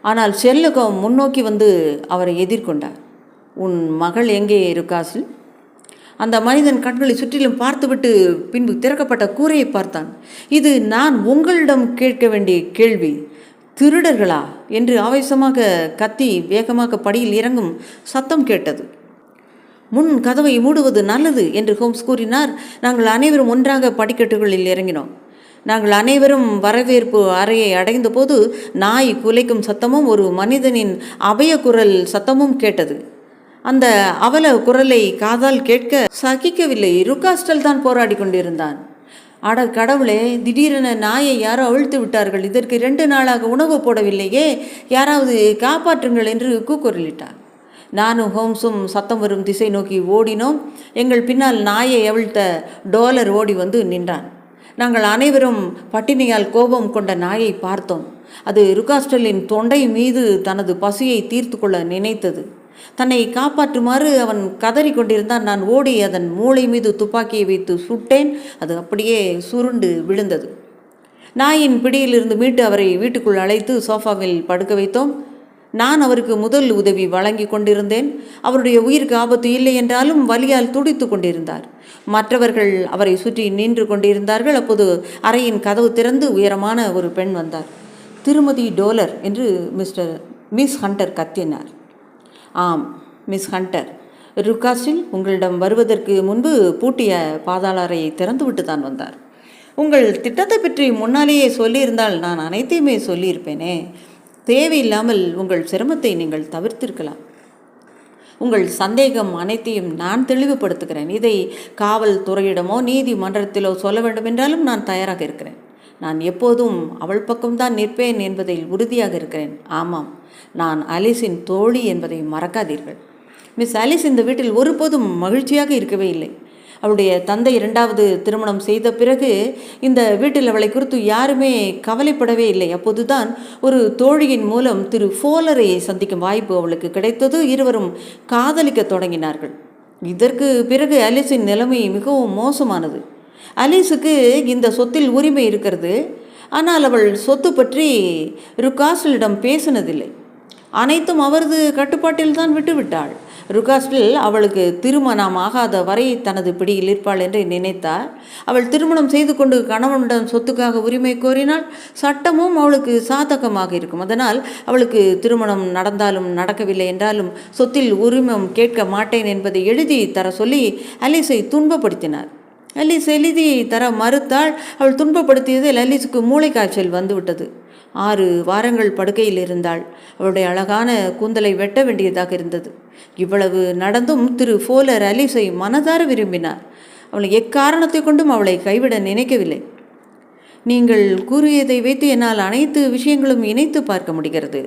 ஆனால் ஷெர்லக் முன்னோக்கி வந்து அவரை எதிர்கொண்டார். உன் மகள் எங்கே ருகாஸ்டில்? அந்த மனிதன் கண்களை சுற்றிலும் பார்த்துவிட்டு பின்பு திறக்கப்பட்ட கூரையை பார்த்தான். இது நான் உங்களிடம் கேட்க வேண்டிய கேள்வி. திருடர்களா என்று ஆவேசமாக கத்தி வேகமாக படியில் இறங்கும் சத்தம் கேட்டது. முன் கதவை மூடுவது நல்லது என்று ஹோம்ஸ் கூறினார். நாங்கள் அனைவரும் ஒன்றாக படிக்கட்டுகளில் இறங்கினோம். நாங்கள் அனைவரும் வரவேற்பு அறையை அடைந்த போது நாய் குலைக்கும் சத்தமும் ஒரு மனிதனின் அபய குரல் சத்தமும் கேட்டது. அந்த அவல குரலை காதால் கேட்க சகிக்கவில்லை. ருகாஸ்டல் தான் போராடி கொண்டிருந்தான். அட கடவுளே, திடீரென நாயை யாரோ அவிழ்த்து விட்டார்கள். இதற்கு 2 நாளாக உணவு போடவில்லையே, யாராவது காப்பாற்றுங்கள் என்று கூக்குரலிட்டார். நானும் ஹோம்ஸும் சத்தம் வரும் திசை நோக்கி ஓடினோம். எங்கள் பின்னால் நாயை அவிழ்த்த டோலர் ஓடி வந்து நின்றான். நாங்கள் அனைவரும் பட்டினியால் கோபம் கொண்ட நாயை பார்த்தோம். அது ருகாஸ்டலின் தொண்டை மீது தனது பசியை தீர்த்து கொள்ள நினைத்தது. தன்னை காப்பாற்றுமாறு அவன் கதறி கொண்டிருந்தான். நான் ஓடி அதன் மூளை மீது துப்பாக்கியை வைத்து சுட்டேன். அது அப்படியே சுருண்டு விழுந்தது. நாயின் பிடியிலிருந்து மீட்டு அவரை வீட்டுக்குள் அழைத்து சோஃபாவில் படுக்க வைத்தோம். நான் அவருக்கு முதல் உதவி வழங்கி கொண்டிருந்தேன். அவருடைய உயிருக்கு ஆபத்து இல்லை என்றாலும் வலியால் துடித்து கொண்டிருந்தார். மற்றவர்கள் அவரை சுற்றி நின்று கொண்டிருந்தார்கள். அப்போது அறையின் கதவு திறந்து உயரமான ஒரு பெண் வந்தார். திருமதி டோலர் என்று மிஸ் ஹண்டர் கத்தினார். ஆம், மிஸ் ஹண்டர். ருகாஸ்டில் உங்களிடம் வருவதற்கு முன்பு பூட்டிய பாதாள அறையை திறந்துவிட்டு தான் வந்தார். உங்கள் திட்டத்தை பற்றி முன்னாலேயே சொல்லியிருந்தால் நான் அனைத்தையுமே சொல்லியிருப்பேனே. தேவையில்லாமல் உங்கள் சிரமத்தை நீங்கள் தவிர்த்திருக்கலாம். உங்கள் சந்தேகம் அனைத்தையும் நான் தெளிவுபடுத்துகிறேன். இதை காவல்துறையிடமோ நீதிமன்றத்திலோ சொல்ல வேண்டும் என்றாலும் நான் தயாராக இருக்கிறேன். நான் எப்போதும் அவள் பக்கம்தான் நிற்பேன் என்பதில் உறுதியாக இருக்கிறேன். ஆமாம், நான் அலிஸின் தோழி என்பதை மறக்காதீர்கள். மிஸ் அலிஸ் இந்த வீட்டில் ஒருபோதும் மகிழ்ச்சியாக இருக்கவே இல்லை. அவளுடைய தந்தை 2வது திருமணம் செய்த பிறகு இந்த வீட்டில் அவளை குறித்து யாருமே கவலைப்படவே இல்லை. அப்போதுதான் ஒரு தோழியின் மூலம் திரு ஃபோலரை சந்திக்கும் வாய்ப்பு அவளுக்கு கிடைத்தது. இருவரும் காதலிக்க தொடங்கினார்கள். இதற்கு பிறகு அலிஸின் நிலைமை மிகவும் மோசமானது. அலிஸுக்கு இந்த சொத்தில் உரிமை இருக்கிறது. ஆனால் அவள் சொத்து பற்றி ருகாஸ்டலிடம் பேசினதில்லை. அனைத்தும் அவரது கட்டுப்பாட்டில் தான் விட்டுவிட்டாள். ருகாஸ்டில் அவளுக்கு திருமணம் ஆகாத வரை தனது பிடியில் இருப்பாள் என்று நினைத்தார். அவள் திருமணம் செய்து கொண்டு கணவனிடம் சொத்துக்காக உரிமை கோரினால் சட்டமும் அவளுக்கு சாதகமாக இருக்கும். அதனால் அவளுக்கு திருமணம் நடந்தாலும் நடக்கவில்லை என்றாலும் சொத்தில் உரிமம் கேட்க மாட்டேன் என்பதை எழுதி தர சொல்லி அலிஸை துன்பப்படுத்தினார். அலிஸ் எழுதி தர மறுத்தாள். அவள் துன்பப்படுத்தியதில் அலிஸுக்கு மூளை காய்ச்சல் வந்துவிட்டது. 6 வாரங்கள் படுக்கையில் இருந்தாள். அவளுடைய அழகான கூந்தலை வெட்ட வேண்டியதாக இருந்தது. இவ்வளவு நடந்தும் திரு ஃபோலர் அலிஸை மனதார விரும்பினார். அவளை எக்காரணத்தை கொண்டும் அவளை கைவிட நினைக்கவில்லை. நீங்கள் கூறியதை வைத்து என்னால் அனைத்து விஷயங்களும் இணைத்து பார்க்க முடிகிறது.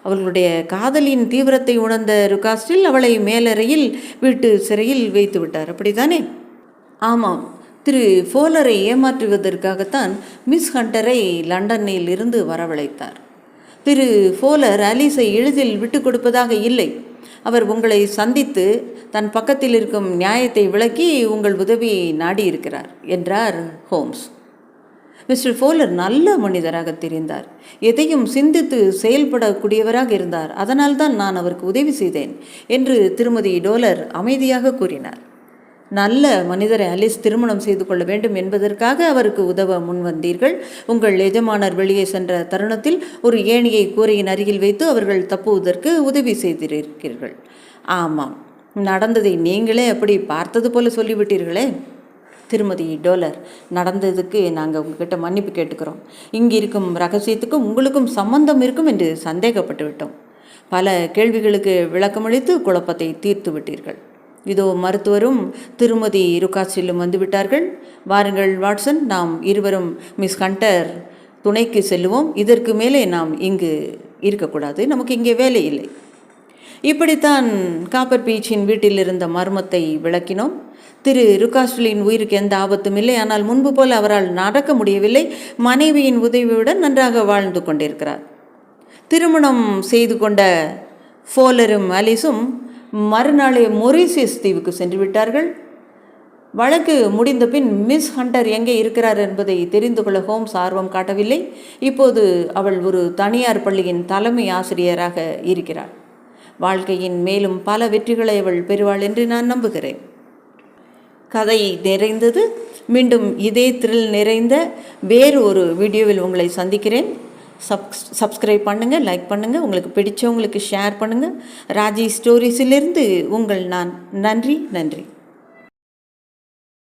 அவர்களுடைய காதலின் தீவிரத்தை உணர்ந்த ருகாஸ்டில் அவளை மேலறையில் வீட்டு சிறையில் வைத்து விட்டார். அப்படித்தானே? ஆமாம். திரு ஃபோலரை ஏமாற்றுவதற்காகத்தான் மிஸ் ஹண்டரை லண்டனில் இருந்து வரவழைத்தார். திரு ஃபோலர் அலிஸை எளிதில் விட்டு கொடுப்பதாக இல்லை. அவர் உங்களை சந்தித்து தன் பக்கத்தில் இருக்கும் நியாயத்தை விளக்கி உங்கள் உதவியை நாடியிருக்கிறார் என்றார் ஹோம்ஸ். மிஸ்டர் ஃபோலர் நல்ல மனிதராக தெரிந்தார். எதையும் சிந்தித்து செயல்படக்கூடியவராக இருந்தார். அதனால்தான் நான் அவருக்கு உதவி செய்தேன் என்று திருமதி டோலர் அமைதியாக கூறினார். நல்ல மனிதரை அலிஸ் திருமணம் செய்து கொள்ள வேண்டும் என்பதற்காக அவருக்கு உதவ முன்வந்தீர்கள். உங்கள் எஜமானர் வெளியே சென்ற தருணத்தில் ஒரு ஏணியை கூரையின் அருகில் வைத்து அவர்கள் தப்புவதற்கு உதவி செய்திருக்கிறீர்கள். ஆமாம், நடந்ததை நீங்களே அப்படி பார்த்தது போல சொல்லிவிட்டீர்களே. திருமதி டோலர், நடந்ததுக்கு நாங்கள் உங்ககிட்ட மன்னிப்பு கேட்டுக்கிறோம். இங்கே இருக்கும் ரகசியத்துக்கும் உங்களுக்கும் சம்பந்தம் இருக்கும் என்று சந்தேகப்பட்டு விட்டோம். பல கேள்விகளுக்கு விளக்கமளித்து குழப்பத்தை தீர்த்து விட்டீர்கள். இதோ மருத்துவரும் திருமதி ருகாசிலும் வந்துவிட்டார்கள். வாருங்கள் வாட்சன், நாம் இருவரும் மிஸ் ஹண்டர் துணைக்கு செல்லுவோம். இதற்கு மேலே நாம் இங்கு இருக்கக்கூடாது, நமக்கு இங்கே வேலை இல்லை. இப்படித்தான் காப்பர் பீச்சின் வீட்டில் இருந்த மர்மத்தை விளக்கினோம். திரு ருகாஸ்லின் உயிருக்கு எந்த ஆபத்தும் இல்லை. ஆனால் முன்பு போல் அவரால் நடக்க முடியவில்லை. மனைவியின் உதவியுடன் நன்றாக வாழ்ந்து கொண்டிருக்கிறார். திருமணம் செய்து கொண்ட ஃபோலரும் அலிஸும் மறுநாளே மொரீசியஸ் தீவுக்கு சென்று விட்டார்கள். வழக்கு முடிந்த பின் மிஸ் ஹண்டர் எங்கே இருக்கிறார் என்பதை தெரிந்து கொள்ள ஹோம்ஸ் ஆர்வம் காட்டவில்லை. இப்போது அவள் ஒரு தனியார் பள்ளியின் தலைமை ஆசிரியராக இருக்கிறாள். வாழ்க்கையின் மேலும் பல வெற்றிகளை அவள் பெறுவாள் என்று நான் நம்புகிறேன். கதை நிறைந்தது. மீண்டும் இதே த்ரில் நிறைந்த வேறு ஒரு வீடியோவில் உங்களை சந்திக்கிறேன். சப்ஸ்கிரைப் பண்ணுங்கள், லைக் பண்ணுங்கள், உங்களுக்கு பிடிச்சவங்களுக்கு ஷேர் பண்ணுங்கள். ராஜி ஸ்டோரிஸிலிருந்து உங்கள் நான். நன்றி.